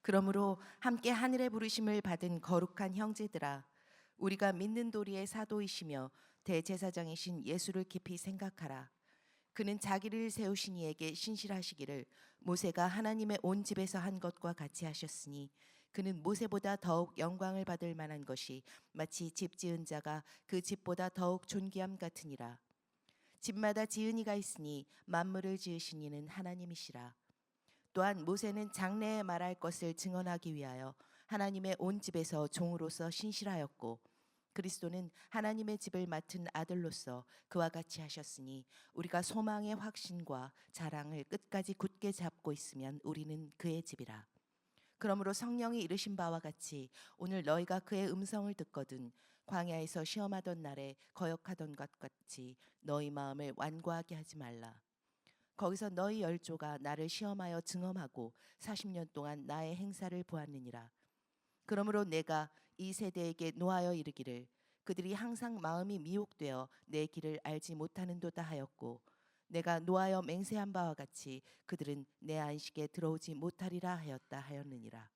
그러므로 함께 하늘의 부르심을 받은 거룩한 형제들아, 우리가 믿는 도리의 사도이시며 대제사장이신 예수를 깊이 생각하라. 그는 자기를 세우신 이에게 신실하시기를 모세가 하나님의 온 집에서 한 것과 같이 하셨으니, 그는 모세보다 더욱 영광을 받을 만한 것이 마치 집 지은 자가 그 집보다 더욱 존귀함 같으니라. 집마다 지은 이가 있으니 만물을 지으신 이는 하나님이시라. 또한 모세는 장래에 말할 것을 증언하기 위하여 하나님의 온 집에서 종으로서 신실하였고, 그리스도는 하나님의 집을 맡은 아들로서 그와 같이 하셨으니, 우리가 소망의 확신과 자랑을 끝까지 굳게 잡고 있으면 우리는 그의 집이라. 그러므로 성령이 이르신 바와 같이 오늘 너희가 그의 음성을 듣거든 광야에서 시험하던 날에 거역하던 것 같이 너희 마음을 완고하게 하지 말라. 거기서 너희 열조가 나를 시험하여 증언하고 40년 동안 나의 행사를 보았느니라. 그러므로 내가 이 세대에게 노하여 이르기를 그들이 항상 마음이 미혹되어 내 길을 알지 못하는도다 하였고, 내가 노하여 맹세한 바와 같이 그들은 내 안식에 들어오지 못하리라 하였다 하였느니라.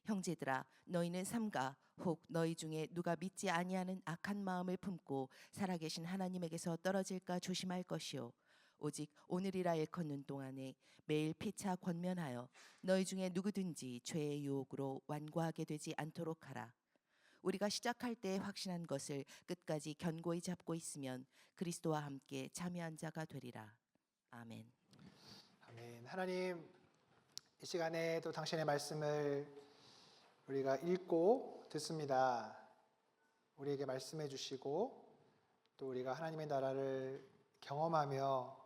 형제들아, 너희는 삼가 혹 너희 중에 누가 믿지 아니하는 악한 마음을 품고 살아계신 하나님에게서 떨어질까 조심할 것이요, 오직 오늘이라 일컫는 동안에 매일 피차 권면하여 너희 중에 누구든지 죄의 유혹으로 완고하게 되지 않도록 하라. 우리가 시작할 때 확신한 것을 끝까지 견고히 잡고 있으면 그리스도와 함께 참여한 자가 되리라. 아멘. 아멘. 하나님, 이 시간에 또 당신의 말씀을 우리가 읽고 듣습니다. 우리에게 말씀해 주시고 또 우리가 하나님의 나라를 경험하며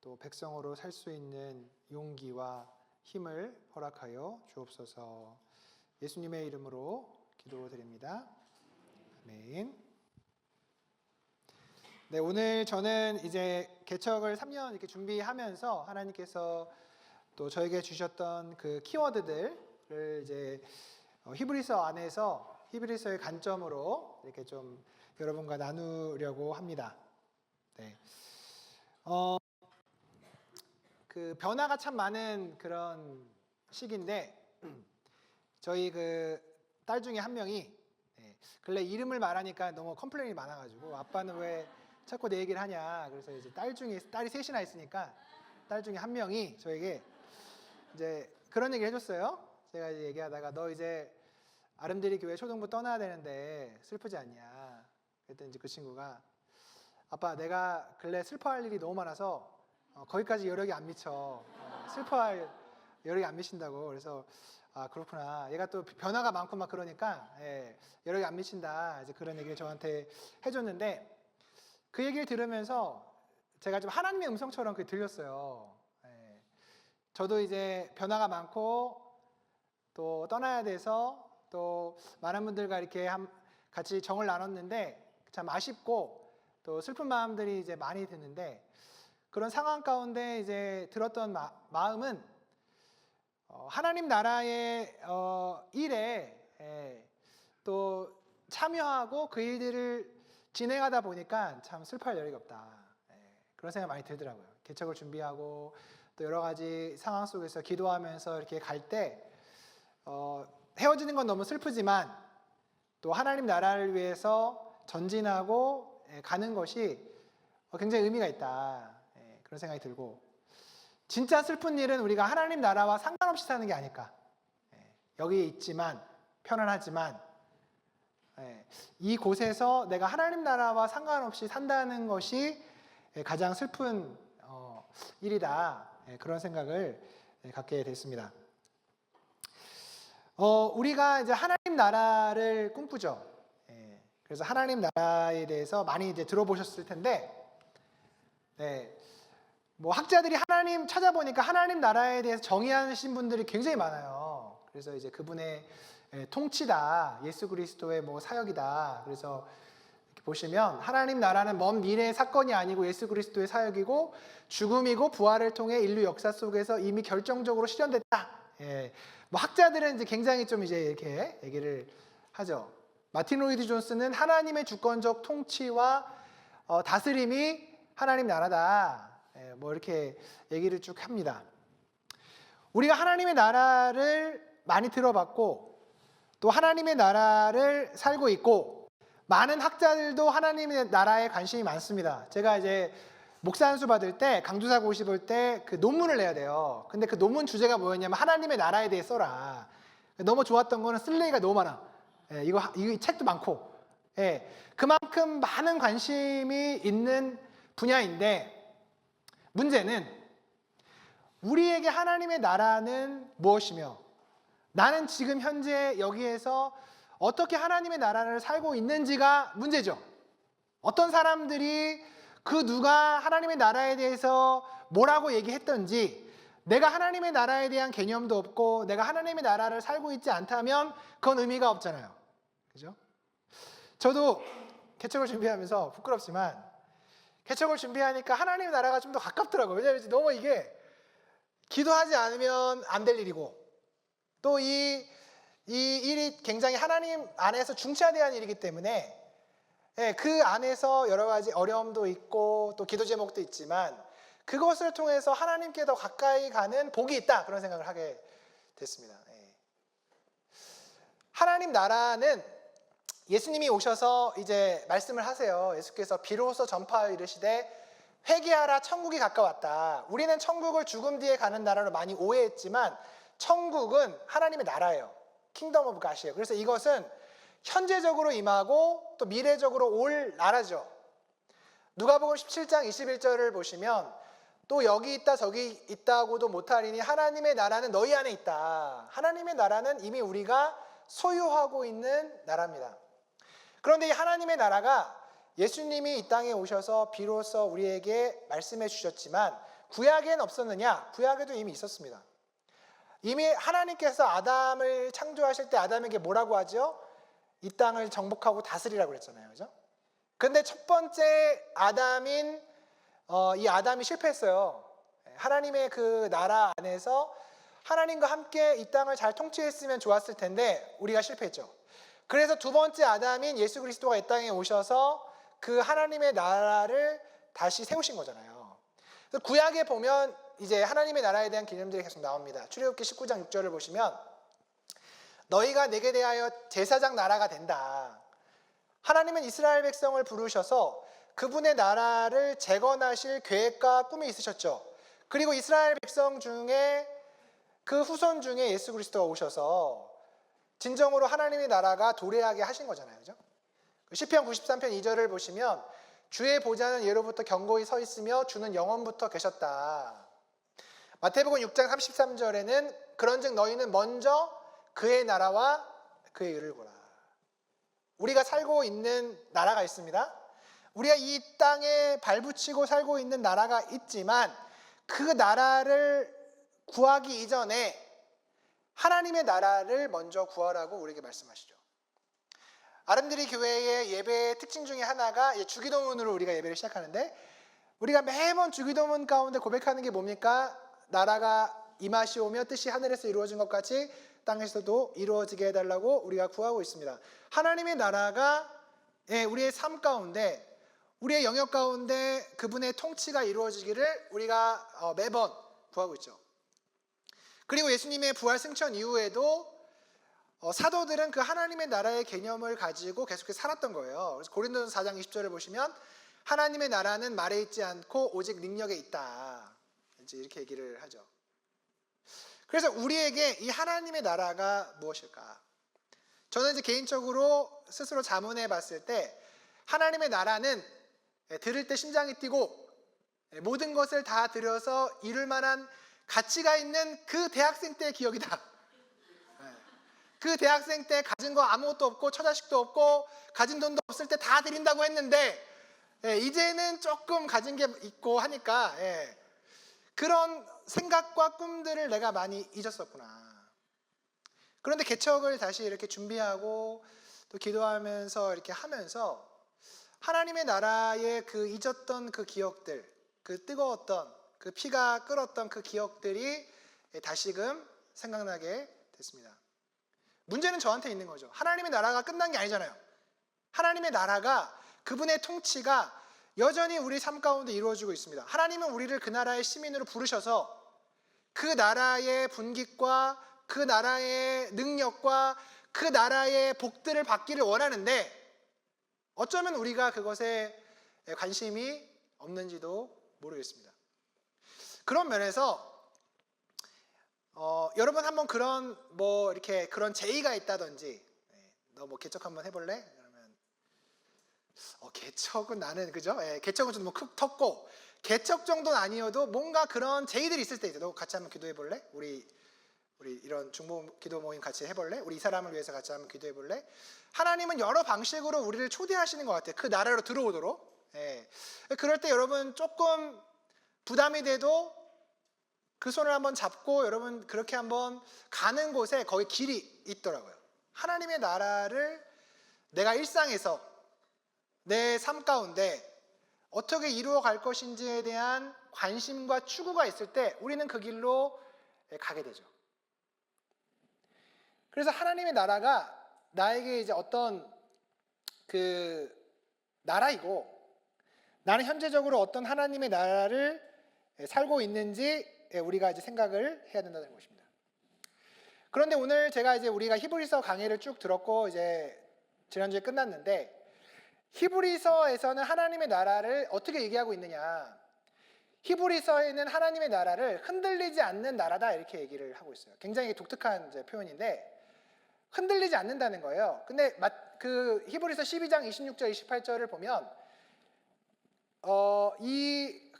또 백성으로 살 수 있는 용기와 힘을 허락하여 주옵소서. 예수님의 이름으로 기도드립니다. 아멘. 네, 오늘 저는 이제 개척을 3년 이렇게 준비하면서 하나님께서 또 저에게 주셨던 그 키워드들을 이제 히브리서 안에서 히브리서의 관점으로 이렇게 좀 여러분과 나누려고 합니다. 네. 그 변화가 참 많은 그런 시기인데 저희 그 딸 중에 한 명이 근래 이름을 말하니까 너무 컴플레인이 많아가지고 아빠는 왜 자꾸 내 얘기를 하냐. 그래서 이제 딸이 셋이나 있으니까 딸 중에 한 명이 저에게 이제 그런 얘기를 해줬어요. 제가 이제 얘기하다가 너 이제 아름드리 교회 초등부 떠나야 되는데 슬프지 않냐. 그랬더니 이제 그 친구가 아빠 내가 근래 슬퍼할 일이 너무 많아서 거기까지 여력이 안 미쳐. 슬퍼할 여력이 안 미친다고. 그래서 아 그렇구나. 얘가 또 변화가 많고 막 그러니까 여력이 안 미친다. 이제 그런 얘기를 저한테 해줬는데 그 얘기를 들으면서 제가 좀 하나님의 음성처럼 그게 들렸어요. 저도 이제 변화가 많고 또 떠나야 돼서 또 많은 분들과 이렇게 같이 정을 나눴는데 참 아쉽고 또 슬픈 마음들이 이제 많이 드는데 그런 상황 가운데 이제 들었던 마음은 하나님 나라의 일에 또 참여하고 그 일들을 진행하다 보니까 참 슬퍼할 여력이 없다. 그런 생각이 많이 들더라고요. 개척을 준비하고 또 여러 가지 상황 속에서 기도하면서 이렇게 갈 때 헤어지는 건 너무 슬프지만 또 하나님 나라를 위해서 전진하고 가는 것이 굉장히 의미가 있다. 그런 생각이 들고 진짜 슬픈 일은 우리가 하나님 나라와 상관없이 사는 게 아닐까. 여기에 있지만 편안하지만 이곳에서 내가 하나님 나라와 상관없이 산다는 것이 가장 슬픈 일이다. 그런 생각을 갖게 됐습니다. 우리가 이제 하나님 나라를 꿈꾸죠. 그래서 하나님 나라에 대해서 많이 이제 들어보셨을 텐데, 뭐 학자들이 하나님 찾아보니까 하나님 나라에 대해서 정의하신 분들이 굉장히 많아요. 그래서 이제 그분의 통치다, 예수 그리스도의 뭐 사역이다. 그래서 이렇게 보시면 하나님 나라는 먼 미래의 사건이 아니고 예수 그리스도의 사역이고 죽음이고 부활을 통해 인류 역사 속에서 이미 결정적으로 실현됐다. 뭐 학자들은 이제 굉장히 좀 이제 이렇게 얘기를 하죠. 마틴 로이드 존스는 하나님의 주권적 통치와 다스림이 하나님 나라다. 뭐 이렇게 얘기를 쭉 합니다. 우리가 하나님의 나라를 많이 들어봤고 또 하나님의 나라를 살고 있고 많은 학자들도 하나님의 나라에 관심이 많습니다. 제가 이제 목사 안수 받을 때 강주사 고시 볼 때 그 논문을 내야 돼요. 근데 그 논문 주제가 뭐였냐면 하나님의 나라에 대해 써라. 너무 좋았던 거는 쓸 얘기가 너무 많아. 예, 이거 책도 많고. 예, 그만큼 많은 관심이 있는 분야인데 문제는 우리에게 하나님의 나라는 무엇이며 나는 지금 현재 여기에서 어떻게 하나님의 나라를 살고 있는지가 문제죠. 어떤 사람들이 그 누가 하나님의 나라에 대해서 뭐라고 얘기했던지 내가 하나님의 나라에 대한 개념도 없고 내가 하나님의 나라를 살고 있지 않다면 그건 의미가 없잖아요. 그죠? 저도 개척을 준비하면서 부끄럽지만 개척을 준비하니까 하나님의 나라가 좀 더 가깝더라고요. 왜냐하면 너무 이게 기도하지 않으면 안 될 일이고 또 이 일이 굉장히 하나님 안에서 중차대한 일이기 때문에 그 안에서 여러 가지 어려움도 있고 또 기도 제목도 있지만 그것을 통해서 하나님께 더 가까이 가는 복이 있다 그런 생각을 하게 됐습니다. 하나님 나라는 예수님이 오셔서 이제 말씀을 하세요. 예수께서 비로소 전파하여 이르시되 회개하라 천국이 가까웠다. 우리는 천국을 죽음 뒤에 가는 나라로 많이 오해했지만 천국은 하나님의 나라예요. 킹덤 오브 갓이에요. 그래서 이것은 현재적으로 임하고 또 미래적으로 올 나라죠. 누가복음 17장 21절을 보시면 또 여기 있다 저기 있다고도 못하리니 하나님의 나라는 너희 안에 있다. 하나님의 나라는 이미 우리가 소유하고 있는 나라입니다. 그런데 이 하나님의 나라가 예수님이 이 땅에 오셔서 비로소 우리에게 말씀해 주셨지만 구약에는 없었느냐? 구약에도 이미 있었습니다. 이미 하나님께서 아담을 창조하실 때 아담에게 뭐라고 하죠? 이 땅을 정복하고 다스리라고 그랬잖아요. 그죠? 근데 첫 번째 아담인 이 아담이 실패했어요. 하나님의 그 나라 안에서 하나님과 함께 이 땅을 잘 통치했으면 좋았을 텐데 우리가 실패했죠. 그래서 두 번째 아담인 예수 그리스도가 이 땅에 오셔서 그 하나님의 나라를 다시 세우신 거잖아요. 그래서 구약에 보면 이제 하나님의 나라에 대한 개념들이 계속 나옵니다. 출애굽기 19장 6절을 보시면 너희가 내게 대하여 제사장 나라가 된다. 하나님은 이스라엘 백성을 부르셔서 그분의 나라를 재건하실 계획과 꿈이 있으셨죠. 그리고 이스라엘 백성 중에 그 후손 중에 예수 그리스도가 오셔서 진정으로 하나님의 나라가 도래하게 하신 거잖아요. 그죠? 시편 93편 2절을 보시면 주의 보좌는 예로부터 견고히 서 있으며 주는 영원부터 계셨다. 마태복음 6장 33절에는 그런즉 너희는 먼저 그의 나라와 그의 의를 구하라. 우리가 살고 있는 나라가 있습니다. 우리가 이 땅에 발붙이고 살고 있는 나라가 있지만 그 나라를 구하기 이전에 하나님의 나라를 먼저 구하라고 우리에게 말씀하시죠. 아름드리 교회의 예배의 특징 중에 하나가 주기도문으로 우리가 예배를 시작하는데 우리가 매번 주기도문 가운데 고백하는 게 뭡니까? 나라가 임하시오며 뜻이 하늘에서 이루어진 것 같이 땅에서도 이루어지게 해달라고 우리가 구하고 있습니다. 하나님의 나라가 우리의 삶 가운데 우리의 영역 가운데 그분의 통치가 이루어지기를 우리가 매번 구하고 있죠. 그리고 예수님의 부활 승천 이후에도 사도들은 그 하나님의 나라의 개념을 가지고 계속해서 살았던 거예요. 그래서 고린도전서 4장 20절을 보시면 하나님의 나라는 말에 있지 않고 오직 능력에 있다. 이렇게 얘기를 하죠. 그래서 우리에게 이 하나님의 나라가 무엇일까? 저는 이제 개인적으로 스스로 자문해 봤을 때 하나님의 나라는 들을 때 심장이 뛰고 모든 것을 다 들여서 이룰 만한 가치가 있는 그 대학생 때의 기억이다. 그 대학생 때 가진 거 아무것도 없고 처자식도 없고 가진 돈도 없을 때 다 드린다고 했는데 이제는 조금 가진 게 있고 하니까 그런 생각과 꿈들을 내가 많이 잊었었구나. 그런데 개척을 다시 이렇게 준비하고 또 기도하면서 이렇게 하면서 하나님의 나라의 그 잊었던 그 기억들, 그 뜨거웠던 그 피가 끓었던 그 기억들이 다시금 생각나게 됐습니다. 문제는 저한테 있는 거죠. 하나님의 나라가 끝난 게 아니잖아요. 하나님의 나라가 그분의 통치가 여전히 우리 삶 가운데 이루어지고 있습니다. 하나님은 우리를 그 나라의 시민으로 부르셔서 그 나라의 분깃과 그 나라의 능력과 그 나라의 복들을 받기를 원하는데 어쩌면 우리가 그것에 관심이 없는지도 모르겠습니다. 그런 면에서 여러분 한번 그런 이렇게 그런 제의가 있다든지, 너 뭐 개척 한번 해볼래? 그러면 개척은 나는 그죠? 개척은 좀 너무 텄고 개척 정도는 아니어도 뭔가 그런 제의들이 있을 때 있죠. 너 같이 한번 기도해볼래? 우리 이런 중보 기도 모임 같이 해볼래? 우리 이 사람을 위해서 같이 한번 기도해볼래? 하나님은 여러 방식으로 우리를 초대하시는 것 같아요. 그 나라로 들어오도록. 그럴 때 여러분 조금 부담이 돼도 그 손을 한번 잡고 여러분 그렇게 한번 가는 곳에 거기 길이 있더라고요. 하나님의 나라를 내가 일상에서 내 삶 가운데 어떻게 이루어 갈 것인지에 대한 관심과 추구가 있을 때 우리는 그 길로 가게 되죠. 그래서 하나님의 나라가 나에게 이제 어떤 그 나라이고 나는 현재적으로 어떤 하나님의 나라를 살고 있는지 우리가 이제 생각을 해야 된다는 것입니다. 그런데 오늘 제가 이제 우리가 히브리서 강의를 쭉 들었고 이제 지난주에 끝났는데 히브리서에서는 하나님의 나라를 어떻게 얘기하고 있느냐? 히브리서에는 하나님의 나라를 흔들리지 않는 나라다 이렇게 얘기를 하고 있어요. 굉장히 독특한 이제 표현인데 흔들리지 않는다는 거예요. 근데 그 히브리서 12장 26절 28절을 보면 이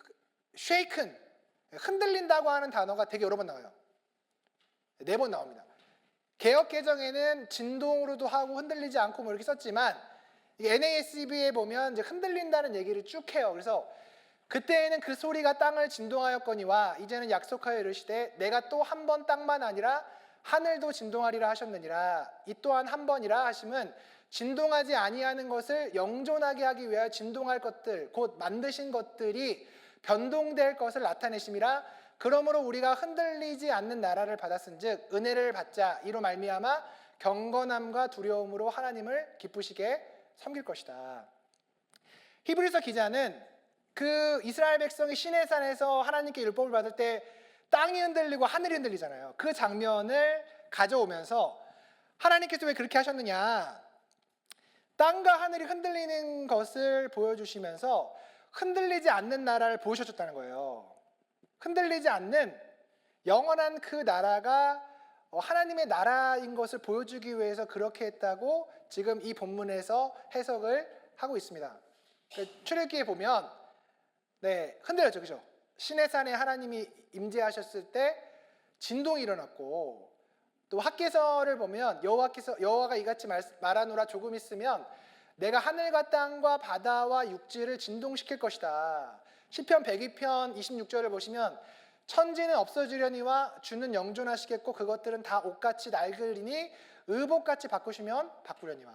shaken 흔들린다고 하는 단어가 되게 여러 번 나와요. 4번 나옵니다. 개역 개정에는 진동으로도 하고 흔들리지 않고 뭐 이렇게 썼지만 NASB에 보면 이제 흔들린다는 얘기를 쭉 해요. 그래서 그때에는 그 소리가 땅을 진동하였거니와 이제는 약속하여 이르시되 내가 또 한 번 땅만 아니라 하늘도 진동하리라 하셨느니라. 이 또한 한 번이라 하심은 진동하지 아니하는 것을 영존하게 하기 위하여 진동할 것들 곧 만드신 것들이 변동될 것을 나타내심이라. 그러므로 우리가 흔들리지 않는 나라를 받았은즉 은혜를 받자. 이로 말미암아 경건함과 두려움으로 하나님을 기쁘시게 섬길 것이다. 히브리서 기자는 그 이스라엘 백성이 시내산에서 하나님께 율법을 받을 때 땅이 흔들리고 하늘이 흔들리잖아요. 그 장면을 가져오면서 하나님께서 왜 그렇게 하셨느냐? 땅과 하늘이 흔들리는 것을 보여주시면서 흔들리지 않는 나라를 보여주셨다는 거예요. 흔들리지 않는 영원한 그 나라가 하나님의 나라인 것을 보여주기 위해서 그렇게 했다고 지금 이 본문에서 해석을 하고 있습니다. 출애굽기에 보면 흔들렸죠, 그죠? 시내산에 하나님이 임재하셨을 때 진동이 일어났고 또 학개서를 보면 여호와가 이같이 말하노라 조금 있으면 내가 하늘과 땅과 바다와 육지를 진동시킬 것이다. 시편 102편 26절을 보시면 천지는 없어지려니와 주는 영존하시겠고 그것들은 다 옷같이 낡으리니 의복같이 바꾸시면 바꾸려니와.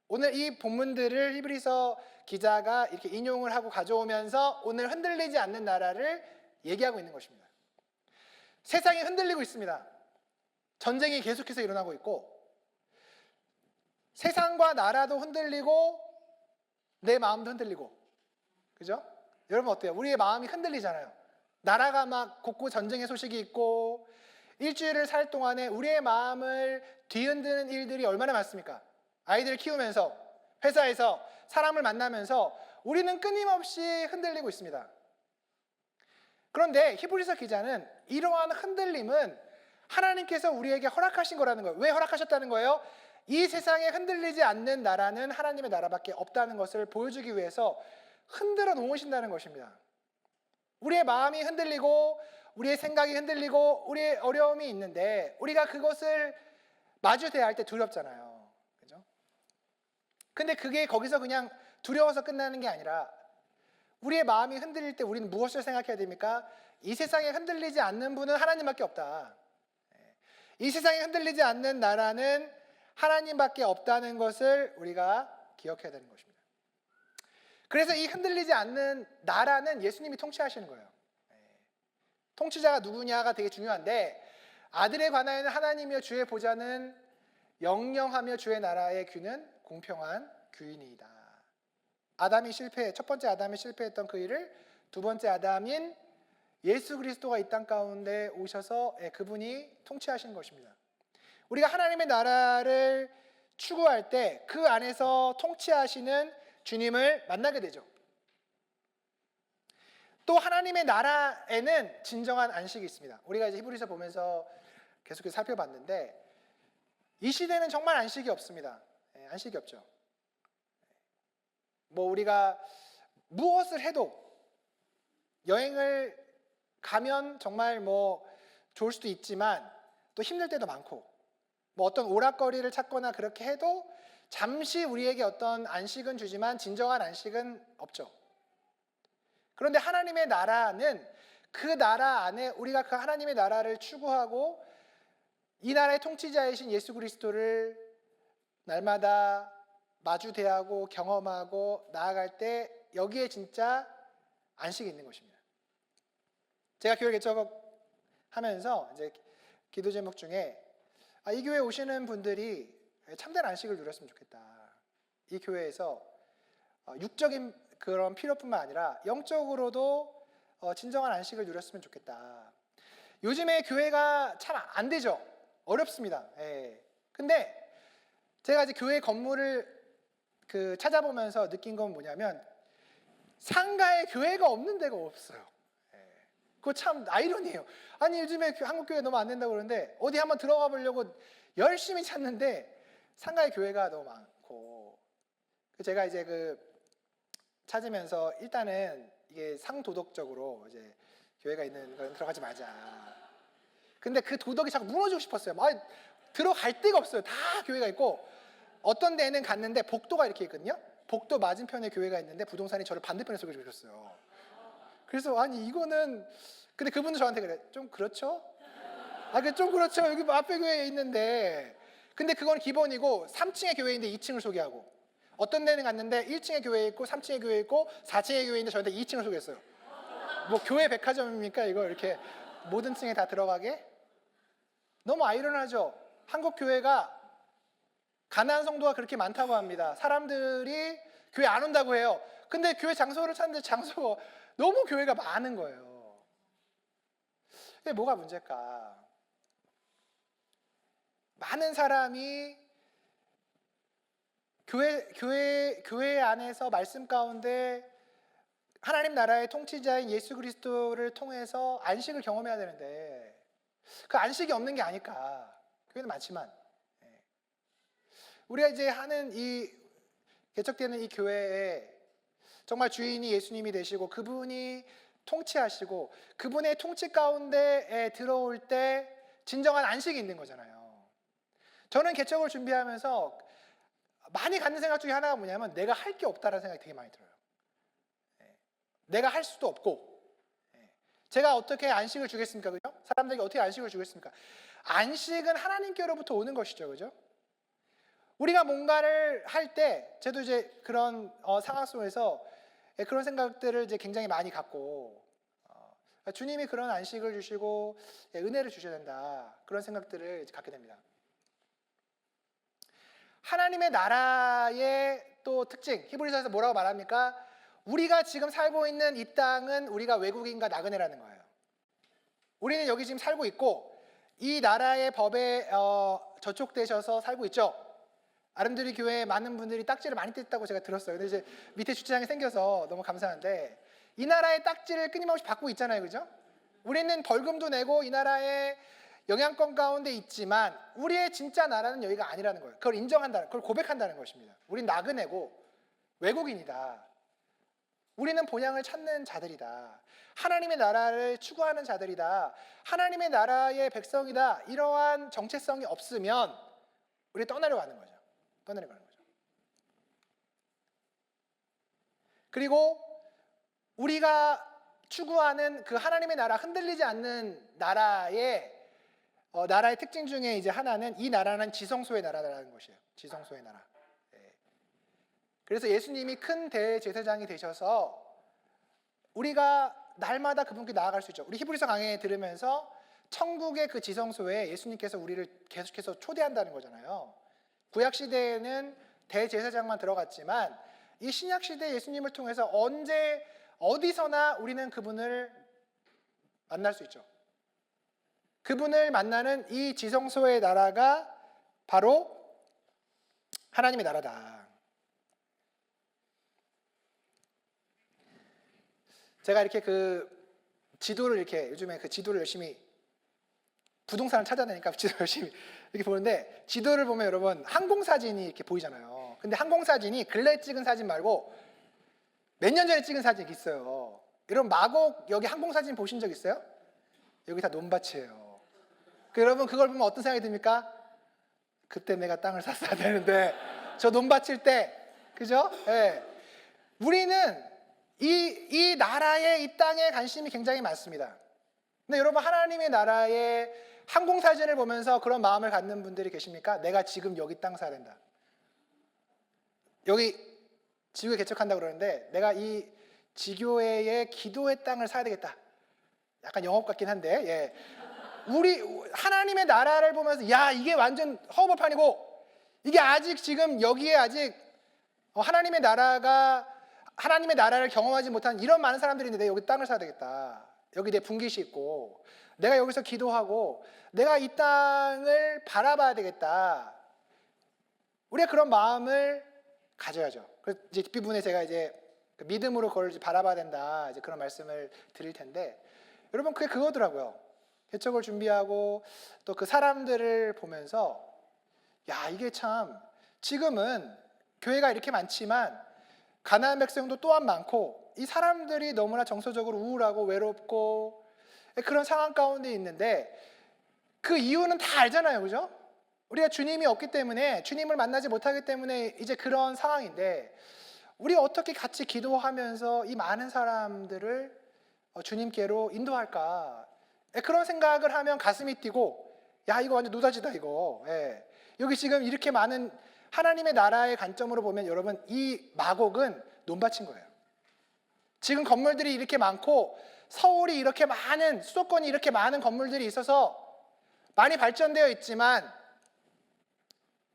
오늘 이 본문들을 히브리서 기자가 이렇게 인용을 하고 가져오면서 오늘 흔들리지 않는 나라를 얘기하고 있는 것입니다. 세상이 흔들리고 있습니다. 전쟁이 계속해서 일어나고 있고 세상과 나라도 흔들리고 내 마음도 흔들리고 그죠? 여러분 어때요? 우리의 마음이 흔들리잖아요. 나라가 막 곳곳 전쟁의 소식이 있고 일주일을 살 동안에 우리의 마음을 뒤흔드는 일들이 얼마나 많습니까? 아이들을 키우면서 회사에서 사람을 만나면서 우리는 끊임없이 흔들리고 있습니다. 그런데 히브리서 기자는 이러한 흔들림은 하나님께서 우리에게 허락하신 거라는 거예요. 왜 허락하셨다는 거예요? 이 세상에 흔들리지 않는 나라는 하나님의 나라밖에 없다는 것을 보여주기 위해서 흔들어 놓으신다는 것입니다. 우리의 마음이 흔들리고 우리의 생각이 흔들리고 우리의 어려움이 있는데 우리가 그것을 마주 대할 때 두렵잖아요. 그죠? 근데 그게 거기서 그냥 두려워서 끝나는 게 아니라 우리의 마음이 흔들릴 때 우리는 무엇을 생각해야 됩니까? 이 세상에 흔들리지 않는 분은 하나님밖에 없다. 이 세상에 흔들리지 않는 나라는 하나님밖에 없다는 것을 우리가 기억해야 되는 것입니다. 그래서 이 흔들리지 않는 나라는 예수님이 통치하시는 거예요. 통치자가 누구냐가 되게 중요한데 아들에 관하여는 하나님이여 주의 보좌는 영영하며 주의 나라의 규는 공평한 규이니이다. 첫 번째 아담이 실패했던 그 일을 두 번째 아담인 예수 그리스도가 이 땅 가운데 오셔서 그분이 통치하신 것입니다. 우리가 하나님의 나라를 추구할 때 그 안에서 통치하시는 주님을 만나게 되죠. 또 하나님의 나라에는 진정한 안식이 있습니다. 우리가 이제 히브리서 보면서 계속해서 살펴봤는데 이 시대는 정말 안식이 없습니다. 안식이 없죠. 뭐 우리가 무엇을 해도 여행을 가면 정말 뭐 좋을 수도 있지만 또 힘들 때도 많고 뭐 어떤 오락거리를 찾거나 그렇게 해도 잠시 우리에게 어떤 안식은 주지만 진정한 안식은 없죠. 그런데 하나님의 나라는 그 나라 안에 우리가 그 하나님의 나라를 추구하고 이 나라의 통치자이신 예수 그리스도를 날마다 마주 대하고 경험하고 나아갈 때 여기에 진짜 안식이 있는 것입니다. 제가 교회 개척하면서 이제 기도 제목 중에 이 교회에 오시는 분들이 참된 안식을 누렸으면 좋겠다. 이 교회에서 육적인 그런 필요뿐만 아니라 영적으로도 진정한 안식을 누렸으면 좋겠다. 요즘에 교회가 참 안 되죠. 어렵습니다. 근데 제가 이제 교회 건물을 찾아보면서 느낀 건 뭐냐면 상가에 교회가 없는 데가 없어요. 그거 참 아이러니해요. 아니 요즘에 한국 교회 너무 안 된다고 그러는데 어디 한번 들어가 보려고 열심히 찾는데 상가에 교회가 너무 많고 제가 이제 찾으면서 일단은 이게 상도덕적으로 이제 교회가 있는 건 들어가지 말자. 근데 그 도덕이 자꾸 무너지고 싶었어요. 들어갈 데가 없어요. 다 교회가 있고 어떤 데는 갔는데 복도가 이렇게 있거든요. 복도 맞은편에 교회가 있는데 부동산이 저를 반대편에 소개해주셨어요. 그래서 아니 이거는 근데 그분도 저한테 그래. 좀 그렇죠? 좀 그렇죠. 여기 앞에 교회에 있는데 근데 그건 기본이고 3층에 교회인데 2층을 소개하고 어떤 데는 갔는데 1층에 교회 있고 3층에 교회 있고 4층에 교회 있는데 저한테 2층을 소개했어요. 뭐 교회 백화점입니까? 이거 이렇게 모든 층에 다 들어가게? 너무 아이러니하죠. 한국 교회가 가난한 성도가 그렇게 많다고 합니다. 사람들이 교회 안 온다고 해요. 근데 교회 장소를 찾는데 장소가 너무 교회가 많은 거예요. 근데 뭐가 문제일까? 많은 사람이 교회 안에서 말씀 가운데 하나님 나라의 통치자인 예수 그리스도를 통해서 안식을 경험해야 되는데 그 안식이 없는 게 아닐까. 교회는 많지만 우리가 이제 하는 이 개척되는 이 교회에 정말 주인이 예수님이 되시고 그분이 통치하시고 그분의 통치 가운데에 들어올 때 진정한 안식이 있는 거잖아요. 저는 개척을 준비하면서 많이 갖는 생각 중에 하나가 뭐냐면 내가 할 게 없다라는 생각이 되게 많이 들어요. 내가 할 수도 없고 제가 어떻게 안식을 주겠습니까? 그죠? 사람들에게 어떻게 안식을 주겠습니까? 안식은 하나님께로부터 오는 것이죠. 그죠? 우리가 뭔가를 할 때 저도 이제 그런 상황 속에서 그런 생각들을 이제 굉장히 많이 갖고 주님이 그런 안식을 주시고 은혜를 주셔야 된다. 그런 생각들을 갖게 됩니다. 하나님의 나라의 또 특징, 히브리서에서 뭐라고 말합니까? 우리가 지금 살고 있는 이 땅은 우리가 외국인과 나그네라는 거예요. 우리는 여기 지금 살고 있고 이 나라의 법에 저촉되셔서 살고 있죠. 아름드리 교회에 많은 분들이 딱지를 많이 뗐다고 제가 들었어요. 근데 이제 밑에 주차장이 생겨서 너무 감사한데 이 나라의 딱지를 끊임없이 받고 있잖아요. 그죠? 우리는 벌금도 내고 이 나라의 영향권 가운데 있지만 우리의 진짜 나라는 여기가 아니라는 거예요. 그걸 인정한다, 그걸 고백한다는 것입니다. 우린 나그네고 외국인이다. 우리는 본향을 찾는 자들이다. 하나님의 나라를 추구하는 자들이다. 하나님의 나라의 백성이다. 이러한 정체성이 없으면 우리 떠나려고 하는 거죠. 떠나려고 하는 거죠. 그리고 우리가 추구하는 그 하나님의 나라, 흔들리지 않는 나라의 특징 중에 이제 하나는 이 나라는 지성소의 나라라는 것이에요. 지성소의 나라. 그래서 예수님이 큰 대제사장이 되셔서 우리가 날마다 그분께 나아갈 수 있죠. 우리 히브리서 강해 들으면서 천국의 그 지성소에 예수님께서 우리를 계속해서 초대한다는 거잖아요. 구약 시대에는 대제사장만 들어갔지만 이 신약 시대 예수님을 통해서 언제 어디서나 우리는 그분을 만날 수 있죠. 그분을 만나는 이 지성소의 나라가 바로 하나님의 나라다. 제가 이렇게 그 지도를 이렇게 요즘에 그 지도를 열심히 부동산을 찾아내니까 지도를 열심히 이렇게 보는데 지도를 보면 여러분 항공사진이 이렇게 보이잖아요. 근데 항공사진이 근래에 찍은 사진 말고 몇 년 전에 찍은 사진이 있어요. 여러분 마곡 여기 항공사진 보신 적 있어요? 여기 다 논밭이에요. 여러분 그걸 보면 어떤 생각이 듭니까? 그때 내가 땅을 샀어야 되는데 저 논밭일 때 그죠? 예. 우리는 이 나라의 이 땅에 관심이 굉장히 많습니다. 근데 여러분 하나님의 나라의 항공사진을 보면서 그런 마음을 갖는 분들이 계십니까? 내가 지금 여기 땅 사야 된다. 여기 지교회 개척한다고 그러는데 내가 이 지교회의 기도의 땅을 사야 되겠다. 약간 영업 같긴 한데 예. 우리 하나님의 나라를 보면서 야 이게 완전 허허벌판이고 이게 아직 지금 여기에 아직 하나님의 나라를 경험하지 못한 이런 많은 사람들이 있는데 여기 땅을 사야 되겠다. 여기 내 분깃이 있고 내가 여기서 기도하고 내가 이 땅을 바라봐야 되겠다. 우리가 그런 마음을 가져야죠. 그래서 이제 뒷부분에 제가 이제 믿음으로 그걸 바라봐야 된다. 이제 그런 말씀을 드릴 텐데 여러분 그게 그거더라고요. 개척을 준비하고 또 그 사람들을 보면서 야 이게 참 지금은 교회가 이렇게 많지만 가난한 백성도 또한 많고 이 사람들이 너무나 정서적으로 우울하고 외롭고 그런 상황 가운데 있는데 그 이유는 다 알잖아요. 그죠? 우리가 주님이 없기 때문에 주님을 만나지 못하기 때문에 이제 그런 상황인데 우리 어떻게 같이 기도하면서 이 많은 사람들을 주님께로 인도할까? 그런 생각을 하면 가슴이 뛰고 야 이거 완전 노다지다 이거. 예. 여기 지금 이렇게 많은 하나님의 나라의 관점으로 보면 여러분 이 마곡은 논밭인 거예요. 지금 건물들이 이렇게 많고 서울이 이렇게 많은 수도권이 이렇게 많은 건물들이 있어서 많이 발전되어 있지만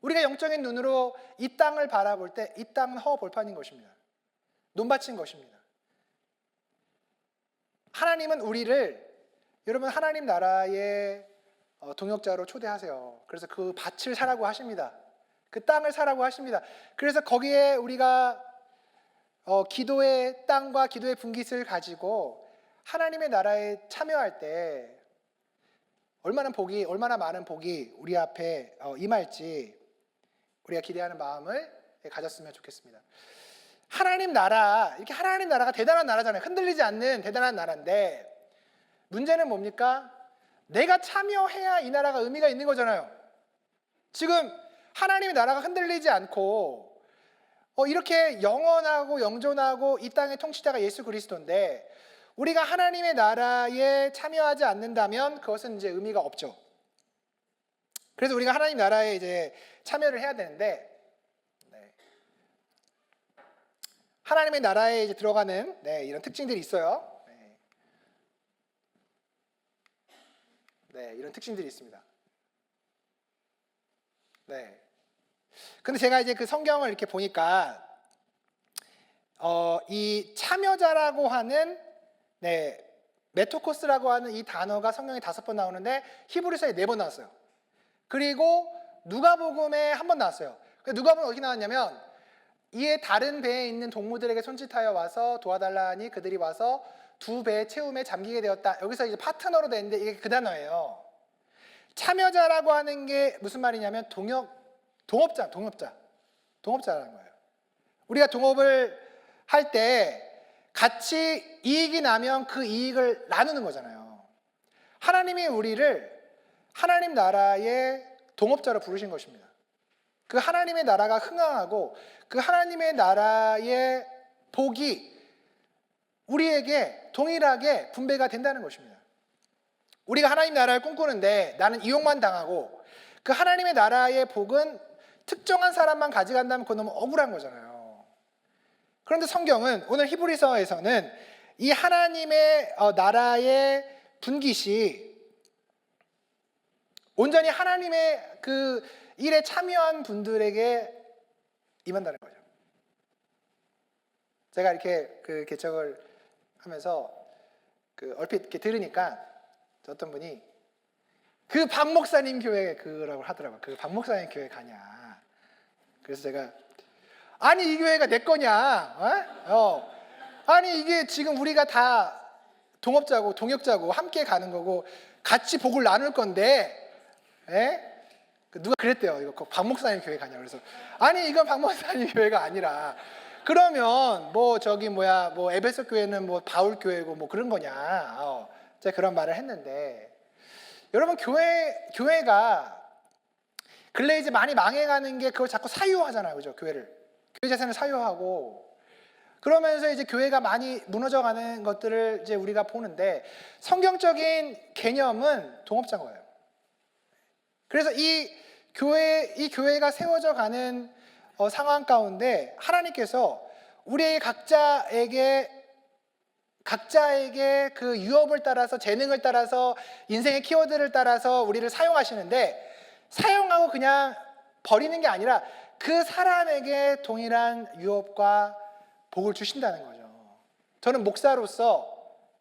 우리가 영적인 눈으로 이 땅을 바라볼 때 이 땅은 허허벌판인 것입니다. 논밭인 것입니다. 하나님은 우리를 여러분 하나님 나라의 동역자로 초대하세요. 그래서 그 밭을 사라고 하십니다. 그 땅을 사라고 하십니다. 그래서 거기에 우리가 기도의 땅과 기도의 분깃을 가지고 하나님의 나라에 참여할 때 얼마나 많은 복이 우리 앞에 임할지 우리가 기대하는 마음을 가졌으면 좋겠습니다. 하나님 나라, 이렇게 하나님 나라가 대단한 나라잖아요. 흔들리지 않는 대단한 나라인데 문제는 뭡니까? 내가 참여해야 이 나라가 의미가 있는 거잖아요. 지금 하나님의 나라가 흔들리지 않고 이렇게 영원하고 영존하고 이 땅의 통치자가 예수 그리스도인데 우리가 하나님의 나라에 참여하지 않는다면 그것은 이제 의미가 없죠. 그래서 우리가 하나님 나라에 이제 참여를 해야 되는데 하나님의 나라에 이제 들어가는 이런 특징들이 있어요. 이런 특징들이 있습니다. 근데 제가 이제 그 성경을 이렇게 보니까 이 참여자라고 하는 메토코스라고 하는 이 단어가 성경에 5번 나오는데 히브리서에 4번 나왔어요. 그리고 누가복음에 1번 나왔어요. 누가복음 어떻게 나왔냐면 이에 다른 배에 있는 동무들에게 손짓하여 와서 도와달라니 그들이 와서 2배의 채움에 잠기게 되었다. 여기서 이제 파트너로 되는데 이게 그 단어예요. 참여자라고 하는 게 무슨 말이냐면 동업자라는 거예요. 우리가 동업을 할 때 같이 이익이 나면 그 이익을 나누는 거잖아요. 하나님이 우리를 하나님 나라의 동업자로 부르신 것입니다. 그 하나님의 나라가 흥황하고 그 하나님의 나라의 복이 우리에게 동일하게 분배가 된다는 것입니다. 우리가 하나님 나라를 꿈꾸는데 나는 이용만 당하고 그 하나님의 나라의 복은 특정한 사람만 가져간다면 그건 너무 억울한 거잖아요. 그런데 성경은 오늘 히브리서에서는 이 하나님의 나라의 분깃이 온전히 하나님의 그 일에 참여한 분들에게 임한다는 거죠. 제가 이렇게 그 개척을 하면서 얼핏 이렇게 들으니까 어떤 분이 그 박 목사님 교회 그라고 하더라고요. 그 박 목사님 교회 가냐. 그래서 제가 아니 이 교회가 내 거냐? 아니 이게 지금 우리가 다 동업자고 동역자고 함께 가는 거고 같이 복을 나눌 건데, 누가 그랬대요. 이거 박 목사님 교회 가냐. 그래서 아니 이건 박 목사님 교회가 아니라 그러면 뭐 에베소 교회는 뭐 바울 교회고 뭐 그런 거냐. 제가 그런 말을 했는데 여러분 교회가 근래 이제 많이 망해가는 게 그걸 자꾸 사유하잖아요, 그죠? 교회 자산을 사유하고 그러면서 이제 교회가 많이 무너져가는 것들을 이제 우리가 보는데 성경적인 개념은 동업자인 거예요. 그래서 이 교회가 세워져 가는 상황 가운데 하나님께서 우리 각자에게 그 유업을 따라서 재능을 따라서 인생의 키워드를 따라서 우리를 사용하시는데 사용하고 그냥 버리는 게 아니라 그 사람에게 동일한 유업과 복을 주신다는 거죠. 저는 목사로서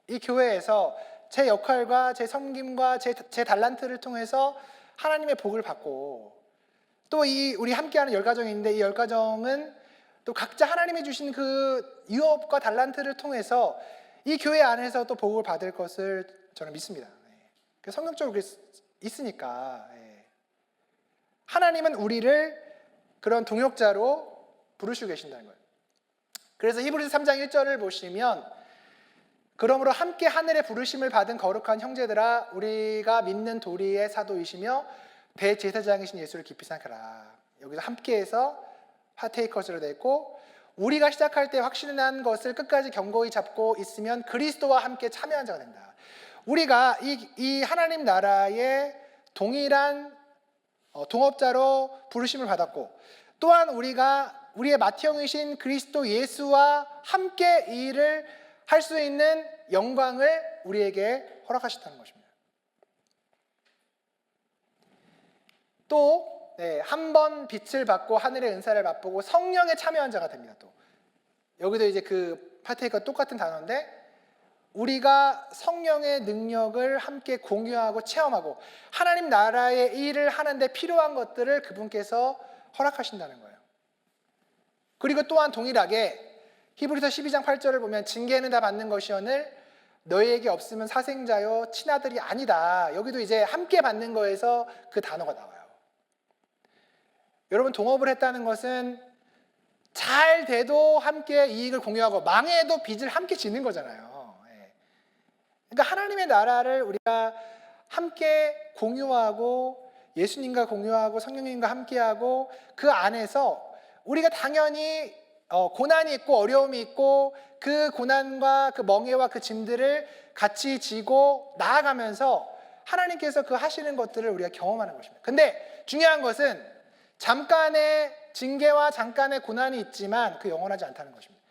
이 교회에서 제 역할과 제 섬김과 제 달란트를 통해서 하나님의 복을 받고 또 우리 함께하는 10가정이 있는데 이 10가정은 또 각자 하나님이 주신 그 유업과 달란트를 통해서 이 교회 안에서 또 복을 받을 것을 저는 믿습니다. 성경적으로 있으니까 하나님은 우리를 그런 동역자로 부르시고 계신다는 거예요. 그래서 히브리서 3장 1절을 보시면 그러므로 함께 하늘의 부르심을 받은 거룩한 형제들아 우리가 믿는 도리의 사도이시며 대제사장이신 예수를 깊이 생각하라. 여기서 함께해서 파테이커스로 되어 있고 우리가 시작할 때 확신한 것을 끝까지 견고히 잡고 있으면 그리스도와 함께 참여한 자가 된다. 우리가 이 하나님 나라의 동일한 동업자로 부르심을 받았고 또한 우리의 맏형이신 그리스도 예수와 함께 이 일을 할 수 있는 영광을 우리에게 허락하셨다는 것입니다. 또 한 번 빛을 받고 하늘의 은사를 맛보고 성령에 참여한 자가 됩니다. 또 여기도 이제 그 파테이커 똑같은 단어인데 우리가 성령의 능력을 함께 공유하고 체험하고 하나님 나라의 일을 하는데 필요한 것들을 그분께서 허락하신다는 거예요. 그리고 또한 동일하게 히브리서 12장 8절을 보면 징계는 다 받는 것이오늘 너희에게 없으면 사생자요 친아들이 아니다. 여기도 이제 함께 받는 거에서 그 단어가 나와요. 여러분 동업을 했다는 것은 잘 돼도 함께 이익을 공유하고 망해도 빚을 함께 지는 거잖아요. 그러니까 하나님의 나라를 우리가 함께 공유하고 예수님과 공유하고 성령님과 함께하고 그 안에서 우리가 당연히 고난이 있고 어려움이 있고 그 고난과 그 멍에와 그 짐들을 같이 지고 나아가면서 하나님께서 그 하시는 것들을 우리가 경험하는 것입니다. 근데 중요한 것은 잠깐의 징계와 잠깐의 고난이 있지만 그 영원하지 않다는 것입니다.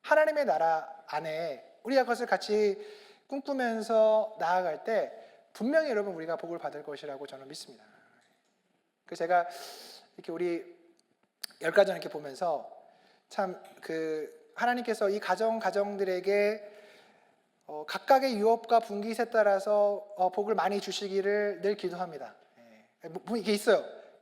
하나님의 나라 안에 우리가 그것을 같이 꿈꾸면서 나아갈 때 분명히 여러분 우리가 복을 받을 것이라고 저는 믿습니다. 그래서 제가 이렇게 우리 10가정 이렇게 보면서 참 하나님께서 이 가정들에게 각각의 유업과 분깃에 따라서 복을 많이 주시기를 늘 기도합니다. 이게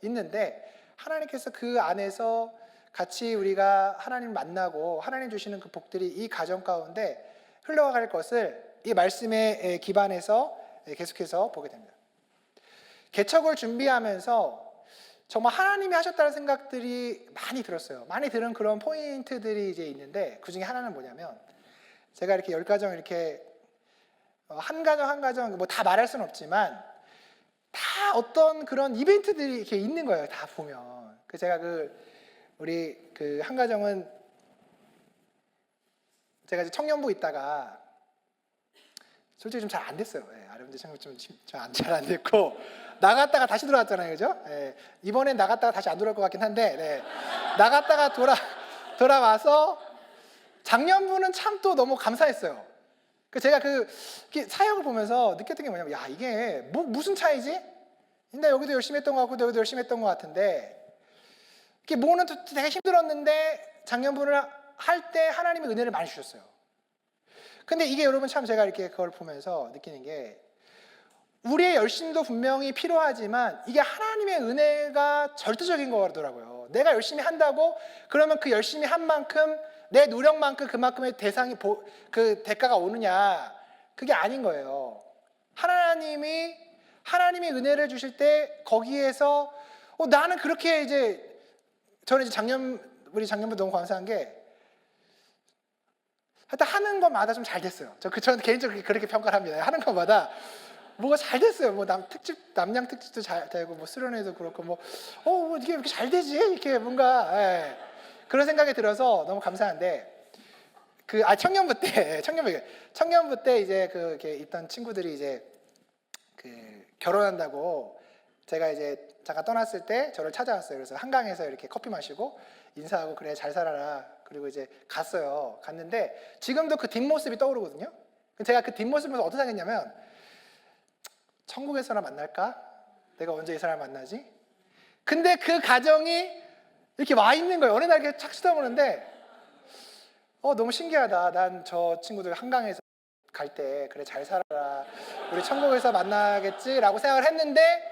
있는데 하나님께서 그 안에서 같이 우리가 하나님 만나고 하나님 주시는 그 복들이 이 가정 가운데 흘러갈 것을 이 말씀에 기반해서 계속해서 보게 됩니다. 개척을 준비하면서 정말 하나님이 하셨다는 생각들이 많이 들었어요. 많이 들은 그런 포인트들이 이제 있는데 그 중에 하나는 뭐냐면 제가 이렇게 10가정 이렇게 한 가정 뭐 다 말할 수는 없지만 다 어떤 그런 이벤트들이 이렇게 있는 거예요. 다 보면. 제가 우리 한 가정은 제가 이제 청년부 있다가 솔직히 좀 잘 안 됐어요. 아름대 청년 좀 잘 안 됐고 나갔다가 다시 들어왔잖아요, 그죠? 이번엔 나갔다가 다시 안 돌아올 것 같긴 한데 나갔다가 돌아와서 작년부는 참 또 너무 감사했어요. 제가 사역을 보면서 느꼈던 게 뭐냐면 야 이게 무슨 차이지? 근데 여기도 열심히 했던 것 같고 여기도 열심히 했던 것 같은데 이게 뭐는 되게 힘들었는데 작년부를 할 때 하나님의 은혜를 많이 주셨어요. 근데 이게 여러분 참 제가 이렇게 그걸 보면서 느끼는 게 우리의 열심도 분명히 필요하지만 이게 하나님의 은혜가 절대적인 거더라고요. 내가 열심히 한다고 그러면 그 열심히 한 만큼 내 노력만큼 그만큼의 그 대가가 오느냐, 그게 아닌 거예요. 하나님이 은혜를 주실 때 거기에서 나는 그렇게 이제 저는 이제 우리 작년부터 너무 감사한 게 하여튼 하는 것마다 좀 잘 됐어요. 저는 개인적으로 그렇게 평가를 합니다. 하는 것마다 뭐가 잘 됐어요. 뭐 남양 특집도 잘 되고, 뭐 수련회도 그렇고, 뭐 이게 이렇게 잘 되지? 이렇게 뭔가, 예. 그런 생각이 들어서 너무 감사한데, 청년부 때 이제 이렇게 있던 친구들이 이제 결혼한다고 제가 이제 잠깐 떠났을 때 저를 찾아왔어요. 그래서 한강에서 이렇게 커피 마시고 인사하고 그래 잘 살아라. 그리고 이제 갔어요. 갔는데 지금도 그 뒷모습이 떠오르거든요. 제가 그 뒷모습을 어떻게 생각했냐면 천국에서나 만날까? 내가 언제 이 사람을 만나지? 근데 그 가정이 이렇게 와 있는 거예요. 어느 날 이렇게 착 쳐다보는데 너무 신기하다. 난 저 친구들 한강에서 갈 때 그래 잘 살아라. 우리 천국에서 만나겠지라고 생각을 했는데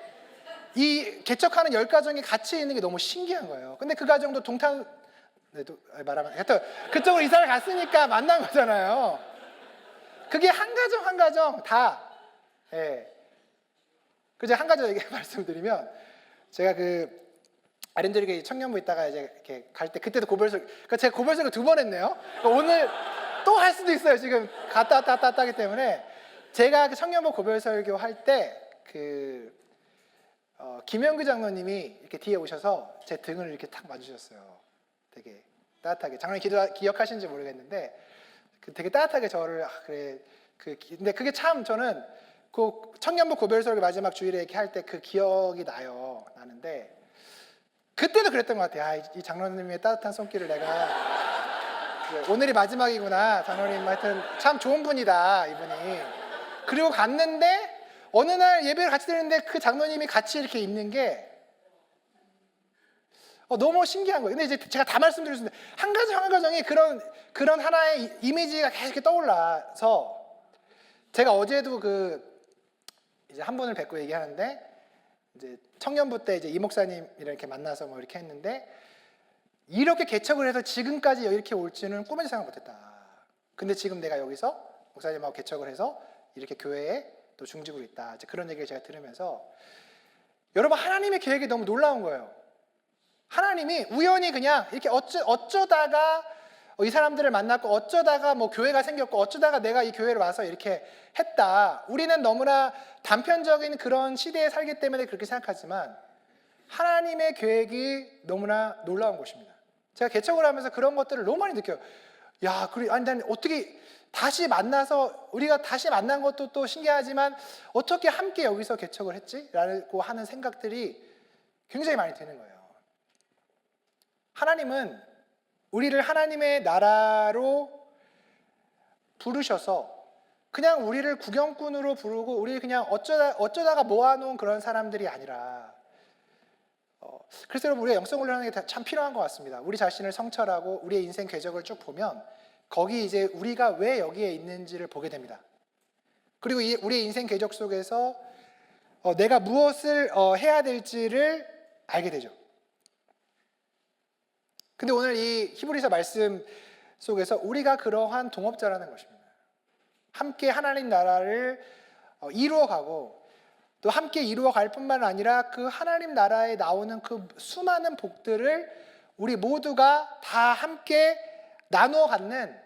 이 개척하는 10가정이 같이 있는 게 너무 신기한 거예요. 근데 그 가정도 말하면 하여튼 그쪽으로 이사를 갔으니까 만난 거잖아요. 그게 한 가정 다 예. 그제 한 가지 얘기 말씀드리면 제가 아랜드리게 청년부 있다가 이제 이렇게 갈 때 그때도 그러니까 제가 고별설교 2번 했네요. 그러니까 오늘 또 할 수도 있어요. 지금 갔다 왔다 하기 때문에 제가 청년부 고별설교 할 때 김영규 장로님이 이렇게 뒤에 오셔서 제 등을 이렇게 탁 맞으셨어요. 되게 따뜻하게. 장로님 기억하시는지 모르겠는데 되게 따뜻하게 저를 그래 근데 그게 참 저는 청년부 고별설교 마지막 주일에 이렇게 할 때 그 기억이 나는데 그때도 그랬던 것 같아요. 이 장로님의 따뜻한 손길을 내가 오늘이 마지막이구나. 장로님 하여튼 참 좋은 분이다 이분이. 그리고 갔는데 어느 날 예배를 같이 드렸는데 그 장로님이 같이 이렇게 있는 게 너무 신기한 거예요. 근데 이제 제가 다 말씀드렸는데 한 가정이 그런 하나의 이미지가 계속 이렇게 떠올라서 제가 어제도 이제 한 분을 뵙고 얘기하는데 이제 청년부 때 이제 이 목사님이랑 이렇게 만나서 뭐 이렇게 했는데 이렇게 개척을 해서 지금까지 이렇게 올지는 꿈에도 생각 못했다. 근데 지금 내가 여기서 목사님하고 개척을 해서 이렇게 교회에 또 중직으로 있다. 이제 그런 얘기를 제가 들으면서 여러분 하나님의 계획이 너무 놀라운 거예요. 하나님이 우연히 그냥 이렇게 어쩌다가 이 사람들을 만났고 어쩌다가 뭐 교회가 생겼고 어쩌다가 내가 이 교회를 와서 이렇게 했다. 우리는 너무나 단편적인 그런 시대에 살기 때문에 그렇게 생각하지만 하나님의 계획이 너무나 놀라운 것입니다. 제가 개척을 하면서 그런 것들을 너무 많이 느껴요. 난 어떻게 다시 만나서 우리가 다시 만난 것도 또 신기하지만 어떻게 함께 여기서 개척을 했지? 라고 하는 생각들이 굉장히 많이 드는 거예요. 하나님은 우리를 하나님의 나라로 부르셔서 그냥 우리를 구경꾼으로 부르고 우리 그냥 어쩌다가 모아놓은 그런 사람들이 아니라 그래서 여러분 우리가 영성 훈련하는 게 참 필요한 것 같습니다. 우리 자신을 성찰하고 우리의 인생 궤적을 쭉 보면 거기 이제 우리가 왜 여기에 있는지를 보게 됩니다. 그리고 우리의 인생 궤적 속에서 내가 무엇을 해야 될지를 알게 되죠. 근데 오늘 이 히브리서 말씀 속에서 우리가 그러한 동업자라는 것입니다. 함께 하나님 나라를 이루어가고 또 함께 이루어갈 뿐만 아니라 그 하나님 나라에 나오는 그 수많은 복들을 우리 모두가 다 함께 나누어 갖는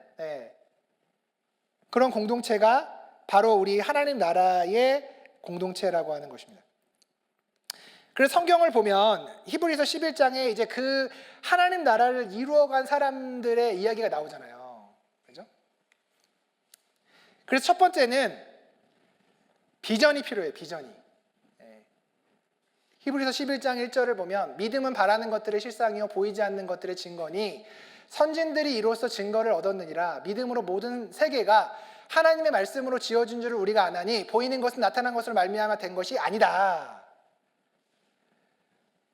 그런 공동체가 바로 우리 하나님 나라의 공동체라고 하는 것입니다. 그래서 성경을 보면 히브리서 11장에 이제 그 하나님 나라를 이루어간 사람들의 이야기가 나오잖아요. 그죠? 그래서 첫 번째는 비전이 필요해요. 비전이. 히브리서 11장 1절을 보면 믿음은 바라는 것들의 실상이요 보이지 않는 것들의 증거니 선진들이 이로써 증거를 얻었느니라. 믿음으로 모든 세계가 하나님의 말씀으로 지어진 줄을 우리가 아나니 보이는 것은 나타난 것으로 말미암아 된 것이 아니다.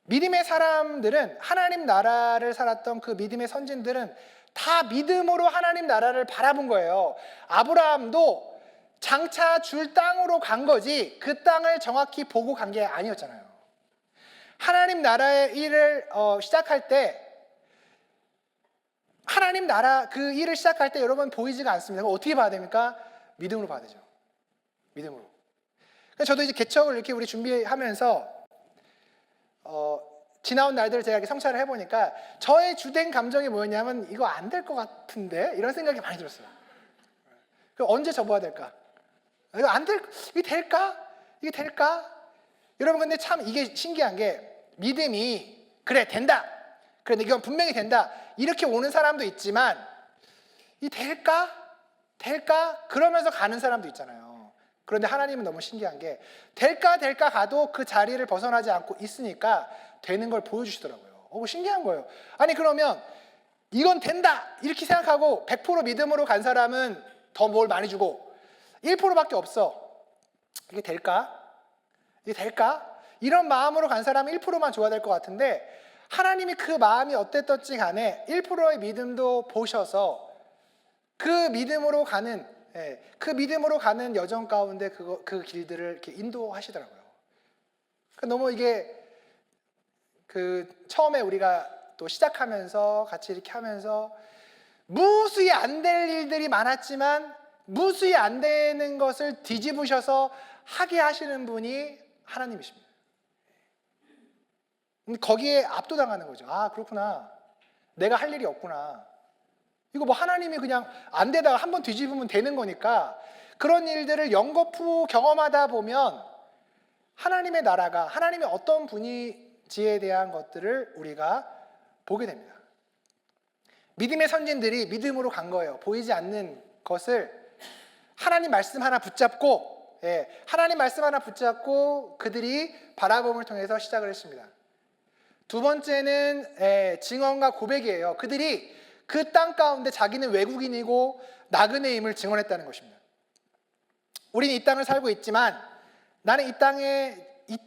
믿음의 사람들은 하나님 나라를 살았던 그 믿음의 선진들은 다 믿음으로 하나님 나라를 바라본 거예요. 아브라함도 장차 줄 땅으로 간 거지 그 땅을 정확히 보고 간 게 아니었잖아요. 하나님 나라의 일을 시작할 때 하나님 나라 그 일을 시작할 때 여러분 보이지가 않습니다. 그럼 어떻게 봐야 됩니까? 믿음으로 봐야 되죠. 믿음으로. 그래서 저도 이제 개척을 이렇게 우리 준비하면서 지나온 날들을 제가 이렇게 성찰을 해보니까 저의 주된 감정이 뭐였냐면 이거 안 될 것 같은데 이런 생각이 많이 들었어요. 언제 접어야 될까? 이거 안 될, 이게 될까? 이게 될까? 여러분 근데 참 이게 신기한 게 믿음이 그래 된다. 그래 이건 분명히 된다. 이렇게 오는 사람도 있지만 이 될까? 될까? 그러면서 가는 사람도 있잖아요. 그런데 하나님은 너무 신기한 게 될까 가도 그 자리를 벗어나지 않고 있으니까 되는 걸 보여주시더라고요. 신기한 거예요. 아니 그러면 이건 된다 이렇게 생각하고 100% 믿음으로 간 사람은 더 뭘 많이 주고 1%밖에 없어. 이게 될까? 이게 될까? 이런 마음으로 간 사람은 1%만 줘야 될 것 같은데 하나님이 그 마음이 어땠든지 간에 1%의 믿음도 보셔서 그 믿음으로 가는 여정 가운데 그 길들을 이렇게 인도하시더라고요. 너무 이게 처음에 우리가 또 시작하면서 같이 이렇게 하면서 무수히 안 될 일들이 많았지만 무수히 안 되는 것을 뒤집으셔서 하게 하시는 분이 하나님이십니다. 거기에 압도당하는 거죠. 아 그렇구나. 내가 할 일이 없구나. 이거 뭐 하나님이 그냥 안 되다가 한번 뒤집으면 되는 거니까 그런 일들을 연거푸 경험하다 보면 하나님의 나라가 하나님의 어떤 분이지에 대한 것들을 우리가 보게 됩니다. 믿음의 선진들이 믿음으로 간 거예요. 보이지 않는 것을 하나님 말씀 하나 붙잡고 하나님 말씀 하나 붙잡고 그들이 바라봄을 통해서 시작을 했습니다. 두 번째는 증언과 고백이에요. 그들이 그 땅 가운데 자기는 외국인이고 나그네임을 증언했다는 것입니다. 우리는 이 땅을 살고 있지만 나는 이 땅에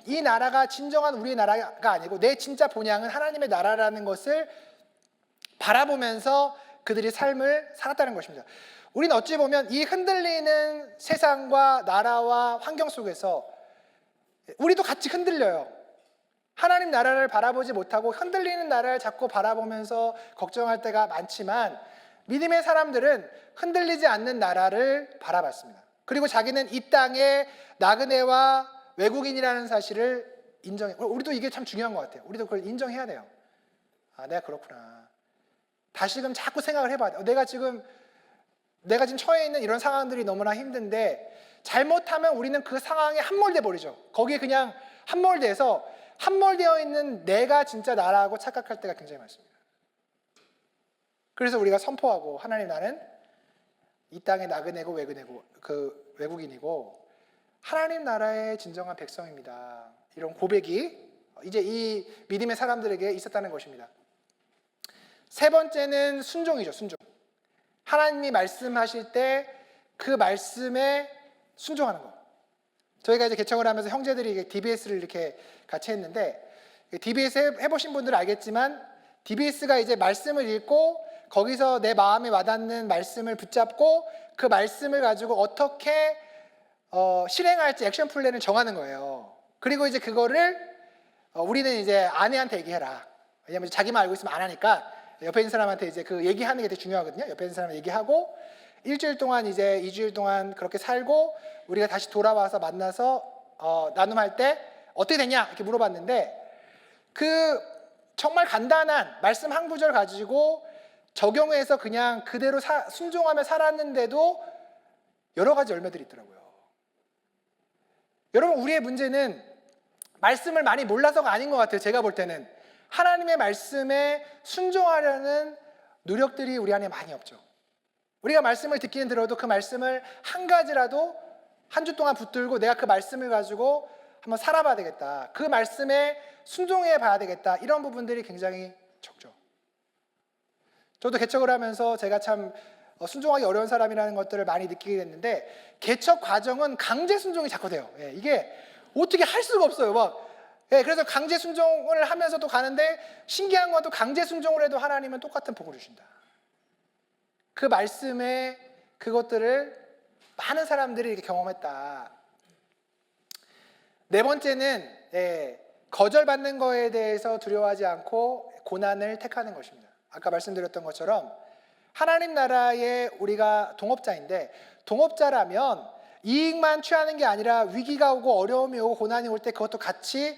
이 나라가 진정한 우리의 나라가 아니고 내 진짜 본향은 하나님의 나라라는 것을 바라보면서 그들이 삶을 살았다는 것입니다. 우리는 어찌 보면 이 흔들리는 세상과 나라와 환경 속에서 우리도 같이 흔들려요. 하나님 나라를 바라보지 못하고 흔들리는 나라를 자꾸 바라보면서 걱정할 때가 많지만 믿음의 사람들은 흔들리지 않는 나라를 바라봤습니다. 그리고 자기는 이 땅에 나그네와 외국인이라는 사실을 인정해. 우리도 이게 참 중요한 것 같아요. 우리도 그걸 인정해야 돼요. 아, 내가 그렇구나. 다시금 자꾸 생각을 해봐야 돼요. 내가 지금 처해 있는 이런 상황들이 너무나 힘든데 잘못하면 우리는 그 상황에 함몰돼 버리죠. 거기에 그냥 함몰되어 있는 내가 진짜 나라고 착각할 때가 굉장히 많습니다. 그래서 우리가 선포하고 하나님 나는 이 땅의 나그네고 외국인이고 하나님 나라의 진정한 백성입니다. 이런 고백이 이제 이 믿음의 사람들에게 있었다는 것입니다. 세 번째는 순종이죠. 순종. 하나님이 말씀하실 때 그 말씀에 순종하는 것. 저희가 이제 개척을 하면서 형제들이 DBS를 이렇게 같이 했는데 DBS 해보신 분들은 알겠지만 DBS가 이제 말씀을 읽고 거기서 내 마음에 와닿는 말씀을 붙잡고 그 말씀을 가지고 어떻게 실행할지 액션 플랜을 정하는 거예요. 그리고 이제 그거를 우리는 이제 아내한테 얘기해라. 왜냐하면 자기만 알고 있으면 안 하니까 옆에 있는 사람한테 이제 그 얘기하는 게 되게 중요하거든요. 옆에 있는 사람한테 얘기하고 일주일 동안 이제 2주일 동안 그렇게 살고 우리가 다시 돌아와서 만나서 나눔할 때 어떻게 됐냐 이렇게 물어봤는데 그 정말 간단한 말씀 한 구절 가지고 적용해서 그냥 그대로 순종하며 살았는데도 여러 가지 열매들이 있더라고요. 여러분 우리의 문제는 말씀을 많이 몰라서가 아닌 것 같아요. 제가 볼 때는 하나님의 말씀에 순종하려는 노력들이 우리 안에 많이 없죠. 우리가 말씀을 듣기는 들어도 그 말씀을 한 가지라도 한 주 동안 붙들고 내가 그 말씀을 가지고 한번 살아봐야 되겠다. 그 말씀에 순종해 봐야 되겠다. 이런 부분들이 굉장히 적죠. 저도 개척을 하면서 제가 참 순종하기 어려운 사람이라는 것들을 많이 느끼게 됐는데 개척 과정은 강제 순종이 자꾸 돼요. 이게 어떻게 할 수가 없어요. 그래서 강제 순종을 하면서도 가는데 신기한 것도 강제 순종을 해도 하나님은 똑같은 복을 주신다. 그 말씀의 그것들을 많은 사람들이 이렇게 경험했다. 네 번째는 거절받는 거에 대해서 두려워하지 않고 고난을 택하는 것입니다. 아까 말씀드렸던 것처럼 하나님 나라에 우리가 동업자인데, 동업자라면 이익만 취하는 게 아니라 위기가 오고 어려움이 오고 고난이 올 때 그것도 같이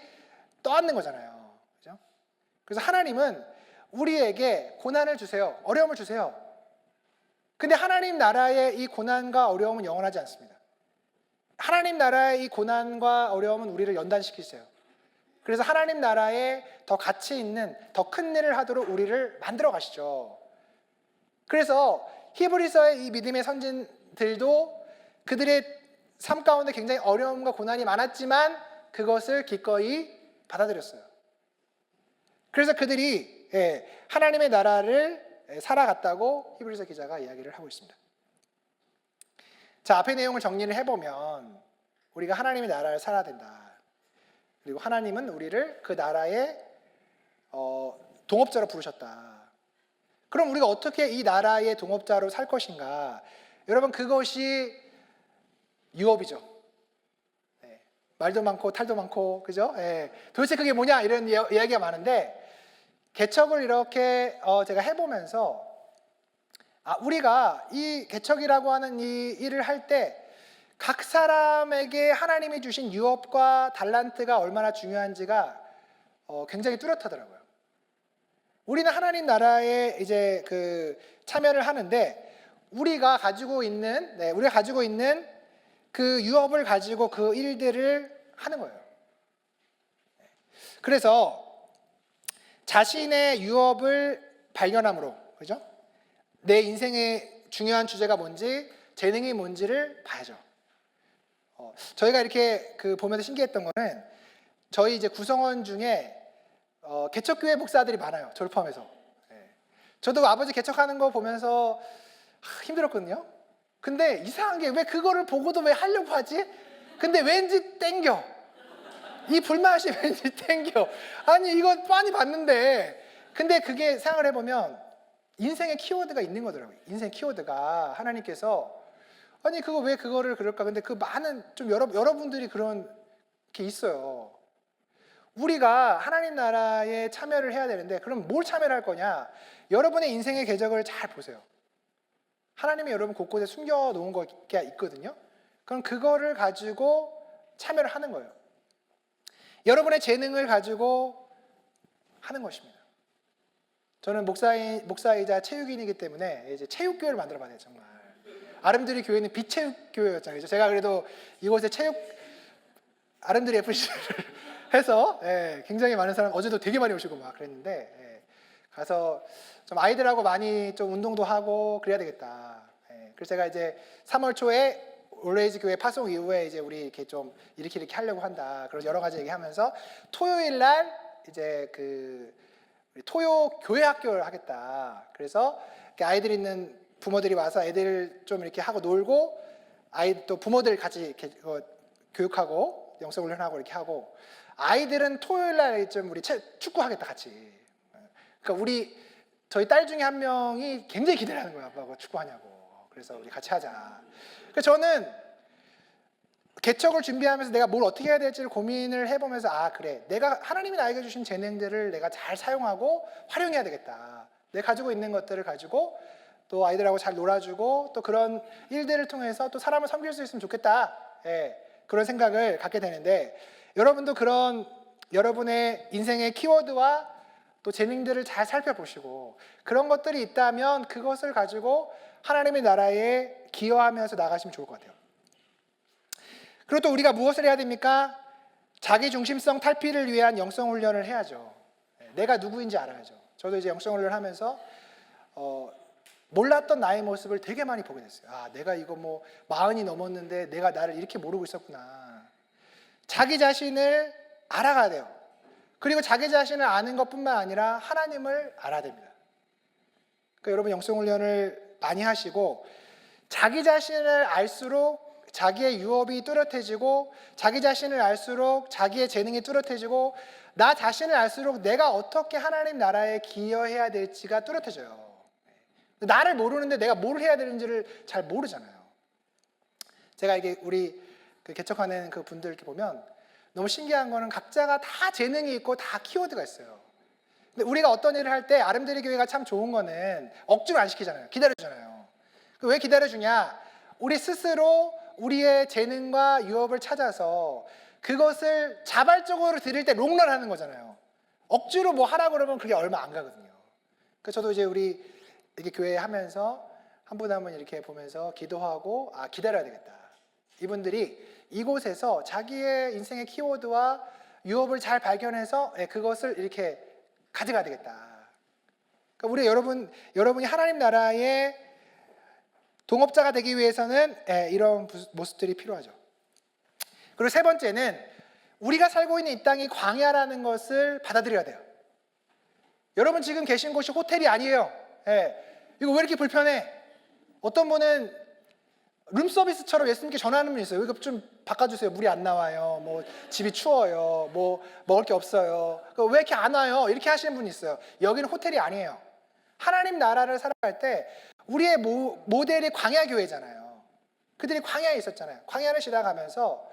떠안는 거잖아요. 그죠? 그래서 하나님은 우리에게 고난을 주세요. 어려움을 주세요. 근데 하나님 나라의 이 고난과 어려움은 영원하지 않습니다. 하나님 나라의 이 고난과 어려움은 우리를 연단시키세요. 그래서 하나님 나라에 더 가치 있는 더 큰 일을 하도록 우리를 만들어 가시죠. 그래서 히브리서의 이 믿음의 선진들도 그들의 삶 가운데 굉장히 어려움과 고난이 많았지만 그것을 기꺼이 받아들였어요. 그래서 그들이 하나님의 나라를 살아갔다고 히브리서 기자가 이야기를 하고 있습니다. 자, 앞의 내용을 정리를 해보면 우리가 하나님의 나라를 살아야 된다. 그리고 하나님은 우리를 그 나라의 동업자로 부르셨다. 그럼 우리가 어떻게 이 나라의 동업자로 살 것인가? 여러분, 그것이 유업이죠. 말도 많고 탈도 많고, 그죠? 도대체 그게 뭐냐? 이런 이야기가 많은데, 개척을 이렇게 제가 해보면서 우리가 이 개척이라고 하는 이 일을 할 때 각 사람에게 하나님이 주신 유업과 달란트가 얼마나 중요한지가 굉장히 뚜렷하더라고요. 우리는 하나님 나라에 이제 그 참여를 하는데 우리가 가지고 있는 그 유업을 가지고 그 일들을 하는 거예요. 그래서 자신의 유업을 발견함으로, 그죠? 내 인생의 중요한 주제가 뭔지, 재능이 뭔지를 봐야죠. 저희가 이렇게 보면서 신기했던 거는 저희 이제 구성원 중에 개척교회 목사들이 많아요. 저를 포함해서. 저도 아버지 개척하는 거 보면서 힘들었거든요. 근데 이상한 게 왜 그거를 보고도 왜 하려고 하지? 근데 왠지 땡겨. 이 불맛이 왠지 땡겨. 아니 이거 많이 봤는데. 근데 그게 생각을 해보면 인생의 키워드가 있는 거더라고요. 인생 키워드가 하나님께서 아니 그거 왜 그거를 그럴까? 근데 그 많은 좀 여러분들이 그런 게 있어요. 우리가 하나님 나라에 참여를 해야 되는데 그럼 뭘 참여를 할 거냐? 여러분의 인생의 궤적을 잘 보세요. 하나님이 여러분 곳곳에 숨겨놓은 게 있거든요. 그럼 그거를 가지고 참여를 하는 거예요. 여러분의 재능을 가지고 하는 것입니다. 저는 목사이자 체육인이기 때문에 이제 체육교회를 만들어봐야 돼요. 정말 아름드리 교회는 비체육교회였잖아요. 제가 그래도 이곳에 아름드리 FC를 해서 굉장히 많은 사람, 어제도 되게 많이 오시고 막 그랬는데 가서 좀 아이들하고 많이 좀 운동도 하고 그래야 되겠다. 그래서 제가 이제 3월 초에 올레이즈 교회 파송 이후에 이제 우리 이렇게 좀 이렇게 하려고 한다. 그래서 여러 가지 얘기하면서 토요일 날 이제 토요 교회 학교를 하겠다. 그래서 아이들 있는 부모들이 와서 애들 좀 이렇게 하고 놀고 또 부모들 같이 이렇게 교육하고 영성 훈련하고 이렇게 하고 아이들은 토요일 날 좀 우리 축구 하겠다 같이. 그러니까 저희 딸 중에 한 명이 굉장히 기대를 하는 거예요. 아빠가 축구 하냐고. 그래서 우리 같이 하자. 그래서 저는 개척을 준비하면서 내가 뭘 어떻게 해야 될지를 고민을 해보면서 그래, 내가 하나님이 나에게 주신 재능들을 내가 잘 사용하고 활용해야 되겠다. 내가 가지고 있는 것들을 가지고 또 아이들하고 잘 놀아주고 또 그런 일들을 통해서 또 사람을 섬길 수 있으면 좋겠다. 그런 생각을 갖게 되는데 여러분도 그런 여러분의 인생의 키워드와 또 재능들을 잘 살펴보시고 그런 것들이 있다면 그것을 가지고 하나님의 나라에 기여하면서 나가시면 좋을 것 같아요. 그리고 또 우리가 무엇을 해야 됩니까? 자기 중심성 탈피를 위한 영성 훈련을 해야죠. 내가 누구인지 알아야죠. 저도 이제 영성 훈련을 하면서 몰랐던 나의 모습을 되게 많이 보게 됐어요. 내가 이거 40이 넘었는데 내가 나를 이렇게 모르고 있었구나. 자기 자신을 알아가야 돼요. 그리고 자기 자신을 아는 것뿐만 아니라 하나님을 알아야 됩니다. 그러니까 여러분 영성 훈련을 많이 하시고 자기 자신을 알수록 자기의 유업이 뚜렷해지고 자기 자신을 알수록 자기의 재능이 뚜렷해지고 나 자신을 알수록 내가 어떻게 하나님 나라에 기여해야 될지가 뚜렷해져요. 나를 모르는데 내가 뭘 해야 되는지를 잘 모르잖아요. 제가 이게 우리 그 개척하는 그 분들 이렇게 보면 너무 신기한 거는 각자가 다 재능이 있고 다 키워드가 있어요. 근데 우리가 어떤 일을 할 때 아름드리 교회가 참 좋은 거는 억지로 안 시키잖아요. 기다려주잖아요. 왜 기다려주냐? 우리 스스로 우리의 재능과 유업을 찾아서 그것을 자발적으로 드릴 때 롱런하는 거잖아요. 억지로 뭐 하라 그러면 그게 얼마 안 가거든요. 그래서 저도 이제 우리 이렇게 교회 하면서 한 분 한 분 이렇게 보면서 기도하고 기다려야 되겠다. 이분들이 이곳에서 자기의 인생의 키워드와 유업을 잘 발견해서 그것을 이렇게 가져가야 되겠다. 그러니까 우리 여러분이 하나님 나라의 동업자가 되기 위해서는 이런 모습들이 필요하죠. 그리고 세 번째는 우리가 살고 있는 이 땅이 광야라는 것을 받아들여야 돼요. 여러분 지금 계신 곳이 호텔이 아니에요. 이거 왜 이렇게 불편해? 어떤 분은 룸서비스처럼 예수님께 전하는 분이 있어요. 이거 좀 바꿔주세요. 물이 안 나와요. 뭐 집이 추워요. 뭐 먹을 게 없어요. 왜 이렇게 안 와요? 이렇게 하시는 분이 있어요. 여기는 호텔이 아니에요. 하나님 나라를 살아갈 때 우리의 모델이 광야교회잖아요. 그들이 광야에 있었잖아요. 광야를 지나가면서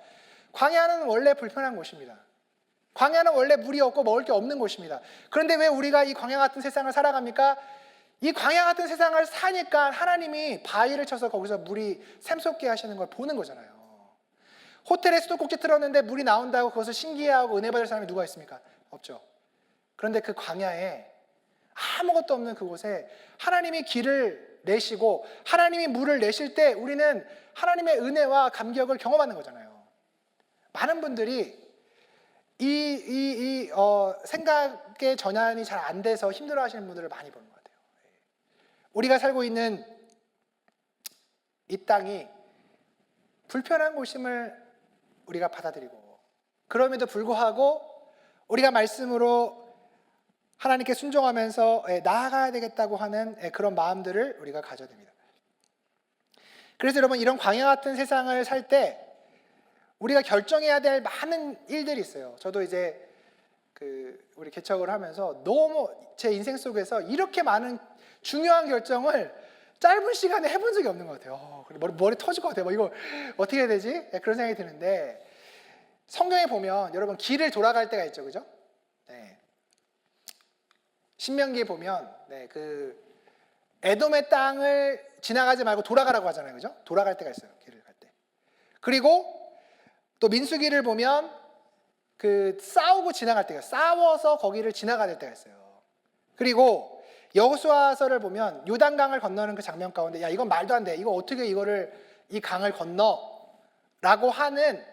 광야는 원래 불편한 곳입니다. 광야는 원래 물이 없고 먹을 게 없는 곳입니다. 그런데 왜 우리가 이 광야 같은 세상을 살아갑니까? 이 광야 같은 세상을 사니까 하나님이 바위를 쳐서 거기서 물이 샘솟게 하시는 걸 보는 거잖아요. 호텔에 수도꼭지 틀었는데 물이 나온다고 그것을 신기해하고 은혜 받을 사람이 누가 있습니까? 없죠. 그런데 그 광야에 아무것도 없는 그곳에 하나님이 길을 내시고 하나님이 물을 내실 때 우리는 하나님의 은혜와 감격을 경험하는 거잖아요. 많은 분들이 생각의 전환이 잘 안 돼서 힘들어하시는 분들을 많이 보는 것 같아요. 우리가 살고 있는 이 땅이 불편한 곳임을 우리가 받아들이고 그럼에도 불구하고 우리가 말씀으로 하나님께 순종하면서 나아가야 되겠다고 하는 그런 마음들을 우리가 가져야 됩니다. 그래서 여러분 이런 광야 같은 세상을 살 때 우리가 결정해야 될 많은 일들이 있어요. 저도 이제 우리 개척을 하면서 너무 제 인생 속에서 이렇게 많은 중요한 결정을 짧은 시간에 해본 적이 없는 것 같아요. 머리 터질 것 같아요. 이거 어떻게 해야 되지? 그런 생각이 드는데 성경에 보면 여러분 길을 돌아갈 때가 있죠, 그죠? 네. 신명기에 보면 그 에돔의 땅을 지나가지 말고 돌아가라고 하잖아요, 그죠? 돌아갈 때가 있어요, 길을 갈 때. 그리고 또 민수기를 보면 싸우고 지나갈 때가 싸워서 거기를 지나가야 될 때가 있어요. 그리고 여호수아서를 보면 요단강을 건너는 그 장면 가운데 야 이건 말도 안 돼. 이거 어떻게 이 강을 건너라고 하는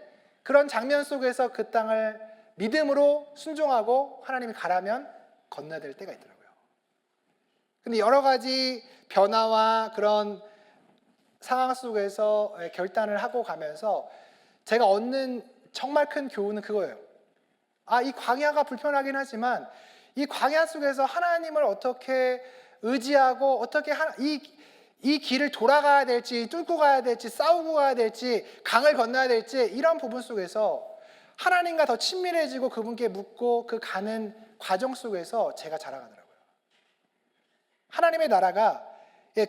그런 장면 속에서 그 땅을 믿음으로 순종하고 하나님이 가라면 건너야 될 때가 있더라고요. 근데 여러 가지 변화와 그런 상황 속에서 결단을 하고 가면서 제가 얻는 정말 큰 교훈은 그거예요. 이 광야가 불편하긴 하지만 이 광야 속에서 하나님을 어떻게 의지하고 어떻게 이 길을 돌아가야 될지 뚫고 가야 될지 싸우고 가야 될지 강을 건너야 될지 이런 부분 속에서 하나님과 더 친밀해지고 그분께 묻고 그 가는 과정 속에서 제가 자라가더라고요. 하나님의 나라가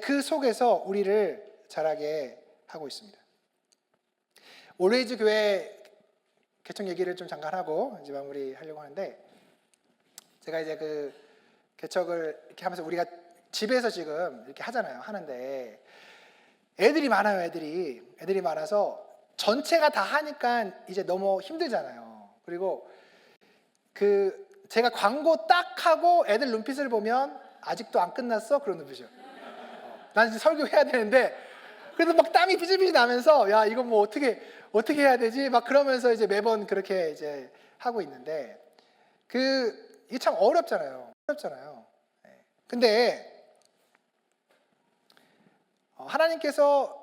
그 속에서 우리를 자라게 하고 있습니다. 올웨이즈 교회 개척 얘기를 좀 잠깐 하고 이제 마무리하려고 하는데 제가 이제 그 개척을 이렇게 하면서 우리가 집에서 지금 이렇게 하는데 애들이 많아요. 애들이 많아서 전체가 다 하니까 이제 너무 힘들잖아요. 그리고 제가 광고 딱 하고 애들 눈빛을 보면 아직도 안 끝났어? 그런 눈빛이요. 난 이제 설교해야 되는데 그래도 막 땀이 삐질삐질 나면서 야 이거 뭐 어떻게 해야 되지? 막 그러면서 이제 매번 그렇게 이제 하고 있는데 이게 참 어렵잖아요. 근데 하나님께서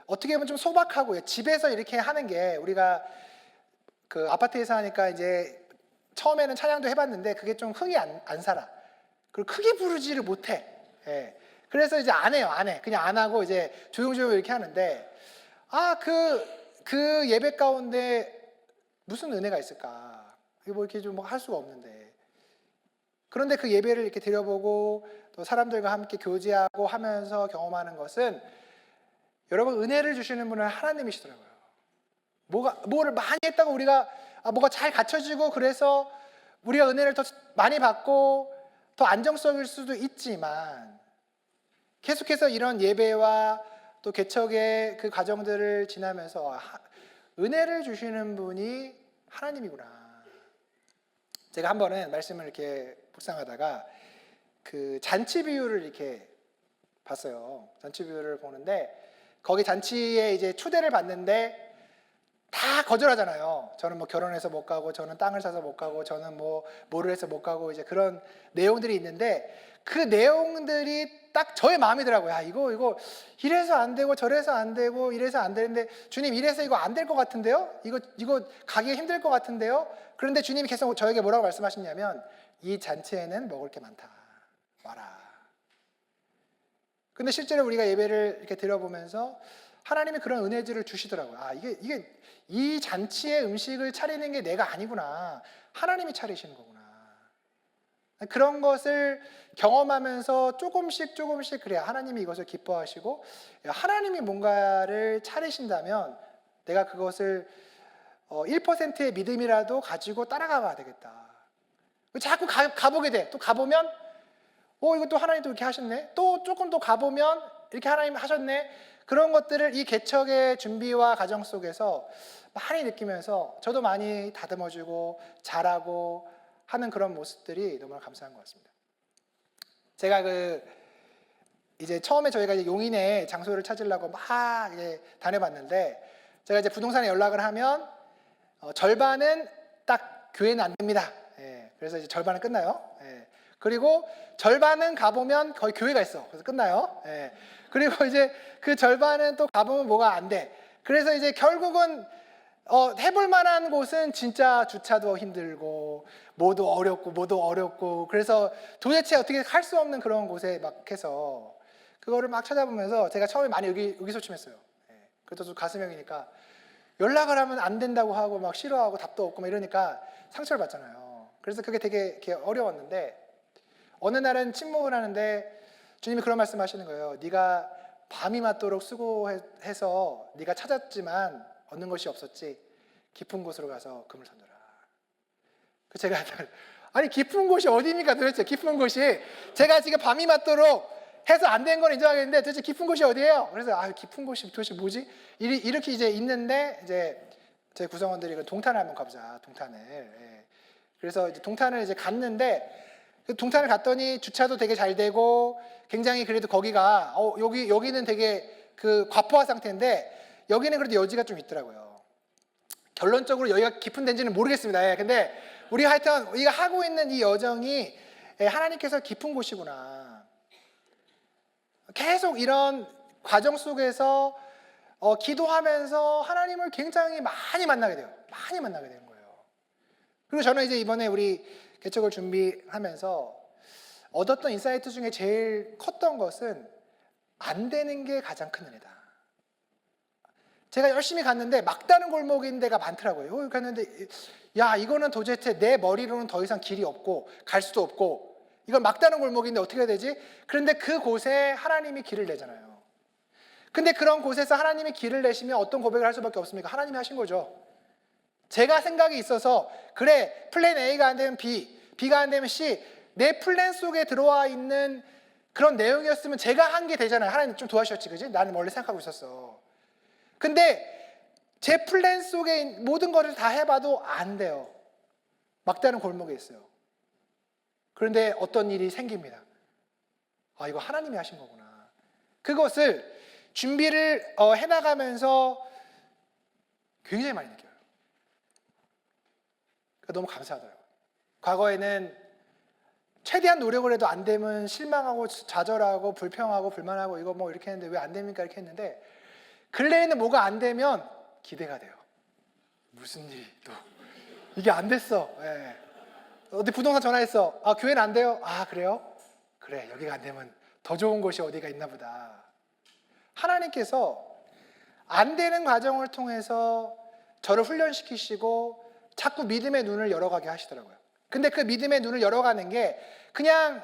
어떻게 보면 좀 소박하고요. 집에서 이렇게 하는 게 우리가 아파트에서 하니까 이제 처음에는 찬양도 해봤는데 그게 좀 흥이 안 살아. 그리고 크게 부르지를 못해. 그래서 이제 안 해요. 그냥 안 하고 이제 조용조용 이렇게 하는데 그 예배 가운데 무슨 은혜가 있을까? 뭐 이렇게 좀 할 수가 없는데 그런데 그 예배를 이렇게 드려보고 또 사람들과 함께 교제하고 하면서 경험하는 것은 여러분 은혜를 주시는 분은 하나님이시더라고요. 뭐를 많이 했다고 우리가 뭐가 잘 갖춰지고 그래서 우리가 은혜를 더 많이 받고 더 안정적일 수도 있지만 계속해서 이런 예배와 또 개척의 그 과정들을 지나면서 은혜를 주시는 분이 하나님이구나. 제가 한 번은 말씀을 이렇게 묵상하다가 그 잔치 비유를 이렇게 봤어요. 잔치 비유를 보는데 거기 잔치에 이제 초대를 받는데 다 거절하잖아요. 저는 뭐 결혼해서 못 가고, 저는 땅을 사서 못 가고, 저는 뭐를 해서 못 가고, 이제 그런 내용들이 있는데 그 내용들이 딱 저의 마음이더라고요. 이거 이래서 안 되고 저래서 안 되고 이래서 안 되는데 주님 이래서 이거 안 될 것 같은데요? 이거 가기 힘들 것 같은데요? 그런데 주님이 계속 저에게 뭐라고 말씀하시냐면 이 잔치에는 먹을 게 많다. 와라. 근데 실제로 우리가 예배를 이렇게 드려보면서 하나님이 그런 은혜들을 주시더라고요. 이게 이 잔치의 음식을 차리는 게 내가 아니구나. 하나님이 차리시는 거구나. 그런 것을 경험하면서 조금씩 그래야 하나님이 이것을 기뻐하시고 하나님이 뭔가를 차리신다면 내가 그것을 1%의 믿음이라도 가지고 따라가야 되겠다. 자꾸 가보게 돼. 또 가보면 이거 또 하나님 또 이렇게 하셨네. 또 조금 더 가보면 이렇게 하나님 하셨네. 그런 것들을 이 개척의 준비와 과정 속에서 많이 느끼면서 저도 많이 다듬어주고 잘하고 하는 그런 모습들이 너무나 감사한 것 같습니다. 제가 이제 처음에 저희가 이제 용인에 장소를 찾으려고 막 이제 다녀봤는데 제가 이제 부동산에 연락을 하면 절반은 딱 교회는 안 됩니다. 그래서 이제 절반은 끝나요. 그리고 절반은 가보면 거의 교회가 있어. 그래서 끝나요. 그리고 이제 그 절반은 또 가보면 뭐가 안 돼. 그래서 이제 결국은 해볼 만한 곳은 진짜 주차도 힘들고 뭐도 어렵고 그래서 도대체 어떻게 할 수 없는 그런 곳에 막 해서 그거를 막 찾아보면서 제가 처음에 많이 의기소침했어요. 그래도 좀 가슴형이니까 연락을 하면 안 된다고 하고 막 싫어하고 답도 없고 막 이러니까 상처를 받잖아요. 그래서 그게 되게 이렇게 어려웠는데 어느 날은 침묵을 하는데 주님이 그런 말씀 하시는 거예요. 네가 밤이 맞도록 수고해서 네가 찾았지만 얻는 것이 없었지. 깊은 곳으로 가서 금을 던져라. 제가 아니 깊은 곳이 어디입니까 도대체. 깊은 곳이 제가 지금 밤이 맞도록 해서 안 된 건 인정하겠는데 도대체 깊은 곳이 어디예요? 그래서 깊은 곳이 도대체 뭐지? 이렇게 이제 있는데 이제 제 구성원들이 동탄을 한번 가보자. 동탄을. 그래서 이제 동탄을 이제 갔는데 그 동탄을 갔더니 주차도 되게 잘 되고 굉장히 그래도 거기가 여기는 되게 그 과포화 상태인데 여기는 그래도 여지가 좀 있더라고요. 결론적으로 여기가 깊은 데인지는 모르겠습니다. 근데 우리가 하여튼 우리가 하고 있는 이 여정이 하나님께서 깊은 곳이구나. 계속 이런 과정 속에서 기도하면서 하나님을 굉장히 많이 만나게 돼요. 많이 만나게 되는 거예요. 그리고 저는 이제 이번에 우리 개척을 준비하면서 얻었던 인사이트 중에 제일 컸던 것은 안 되는 게 가장 큰 은혜다. 제가 열심히 갔는데 막다른 골목인 데가 많더라고요. 갔는데 이거는 도대체 내 머리로는 더 이상 길이 없고 갈 수도 없고 이건 막다른 골목인데 어떻게 해야 되지? 그런데 그곳에 하나님이 길을 내잖아요. 근데 그런 곳에서 하나님이 길을 내시면 어떤 고백을 할 수밖에 없습니까? 하나님이 하신 거죠. 제가 생각이 있어서 그래 플랜 A가 안 되면 B, B가 안 되면 C 내 플랜 속에 들어와 있는 그런 내용이었으면 제가 한 게 되잖아요. 하나님 좀 도와주셨지 그지? 나는 원래 생각하고 있었어. 근데 제 플랜 속에 모든 것을 다 해봐도 안 돼요. 막다른 골목에 있어요. 그런데 어떤 일이 생깁니다. 이거 하나님이 하신 거구나. 그것을 준비를 해나가면서 굉장히 많이 느껴요. 너무 감사하더라고요. 과거에는 최대한 노력을 해도 안 되면 실망하고 좌절하고 불평하고 불만하고 이거 뭐 이렇게 했는데 왜 안 됩니까? 이렇게 했는데 근래에는 뭐가 안 되면 기대가 돼요. 무슨 일이 또 이게 안 됐어. 어디 부동산 전화했어. 교회는 안 돼요. 그래요? 그래 여기가 안 되면 더 좋은 곳이 어디가 있나 보다. 하나님께서 안 되는 과정을 통해서 저를 훈련시키시고 자꾸 믿음의 눈을 열어가게 하시더라고요. 근데 그 믿음의 눈을 열어가는 게 그냥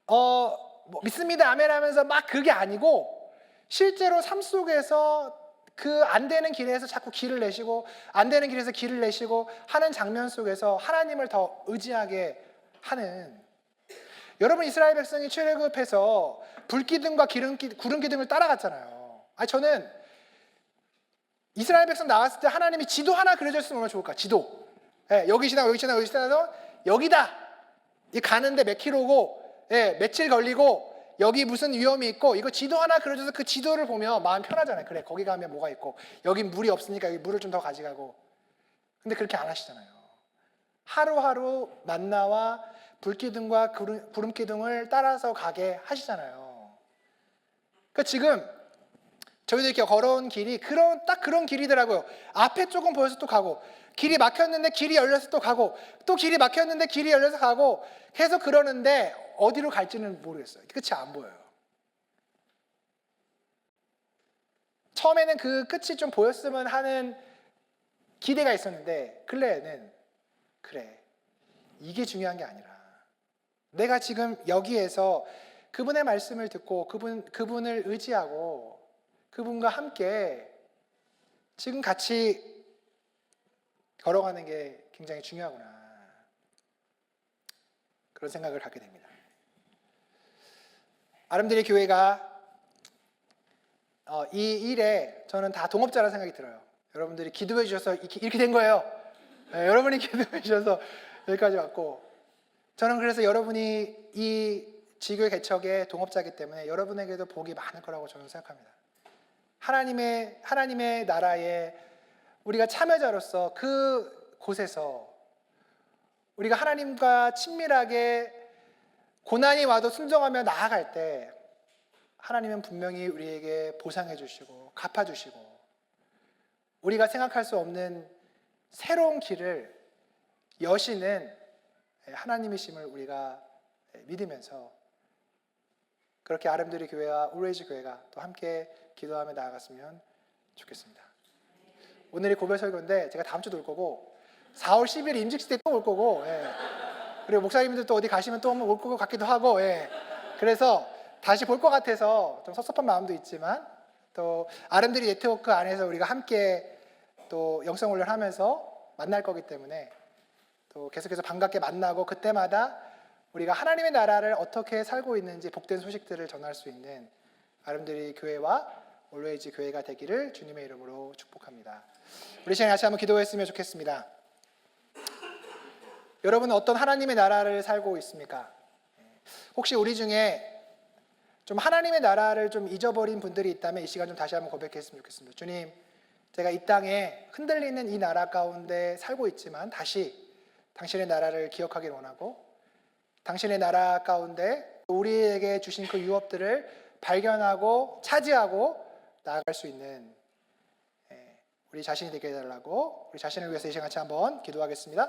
뭐 믿습니다 아멘 하면서 막 그게 아니고 실제로 삶 속에서 그 안 되는 길에서 자꾸 길을 내시고 안 되는 길에서 길을 내시고 하는 장면 속에서 하나님을 더 의지하게 하는, 여러분 이스라엘 백성이 출애굽해서 불기둥과 구름기둥을 따라갔잖아요. 저는 이스라엘 백성 나왔을 때 하나님이 지도 하나 그려줬으면 얼마나 좋을까. 지도. 여기 지나고 여기 지나고 여기 지나서 여기다. 이 가는데 몇 킬로고 며칠 걸리고 여기 무슨 위험이 있고 이거 지도 하나 그려줘서 그 지도를 보면 마음 편하잖아요. 그래 거기 가면 뭐가 있고 여기 물이 없으니까 여기 물을 좀 더 가져가고. 근데 그렇게 안 하시잖아요. 하루하루 만나와 불기둥과 구름기둥을 따라서 가게 하시잖아요. 그러니까 지금 저희들 이렇게 걸어온 길이 딱 그런 길이더라고요. 앞에 조금 보여서 또 가고, 길이 막혔는데 길이 열려서 또 가고, 또 길이 막혔는데 길이 열려서 가고, 계속 그러는데 어디로 갈지는 모르겠어요. 끝이 안 보여요. 처음에는 그 끝이 좀 보였으면 하는 기대가 있었는데 근래에는 그래 이게 중요한 게 아니라 내가 지금 여기에서 그분의 말씀을 듣고 그분을 의지하고 그분과 함께 지금 같이 걸어가는 게 굉장히 중요하구나, 그런 생각을 갖게 됩니다. 아름드리 교회가 이 일에 저는 다 동업자라는 생각이 들어요. 여러분들이 기도해 주셔서 이렇게 된 거예요. 여러분이 기도해 주셔서 여기까지 왔고, 저는 그래서 여러분이 이 지교회 개척의 동업자이기 때문에 여러분에게도 복이 많을 거라고 저는 생각합니다. 하나님의 나라에 우리가 참여자로서 그 곳에서 우리가 하나님과 친밀하게 고난이 와도 순종하며 나아갈 때 하나님은 분명히 우리에게 보상해 주시고 갚아 주시고 우리가 생각할 수 없는 새로운 길을 여시는 하나님이심을 우리가 믿으면서 그렇게 아름드리 교회와 울레이지 교회가 또 함께 기도하며 나아갔으면 좋겠습니다. 오늘이 고별 설교인데 제가 다음 주도 올 거고 4월 10일 임직식 때 또 올 거고, 그리고 목사님들 또 어디 가시면 또 한번 올 것 같기도 하고, 그래서 다시 볼 것 같아서 좀 섭섭한 마음도 있지만 또 아름드리 네트워크 안에서 우리가 함께 또 영성 훈련하면서 만날 거기 때문에 또 계속해서 반갑게 만나고 그때마다 우리가 하나님의 나라를 어떻게 살고 있는지 복된 소식들을 전할 수 있는 아름드리 교회와 올웨이즈 교회가 되기를 주님의 이름으로 축복합니다. 우리 시간에 같이 한번 기도했으면 좋겠습니다. 여러분은 어떤 하나님의 나라를 살고 있습니까? 혹시 우리 중에 좀 하나님의 나라를 좀 잊어버린 분들이 있다면 이 시간 좀 다시 한번 고백했으면 좋겠습니다. 주님, 제가 이 땅에 흔들리는 이 나라 가운데 살고 있지만 다시 당신의 나라를 기억하길 원하고 당신의 나라 가운데 우리에게 주신 그 유업들을 발견하고 차지하고 나아갈 수 있는 우리 자신이 되게 해달라고 우리 자신을 위해서 이 시간 같이 한번 기도하겠습니다.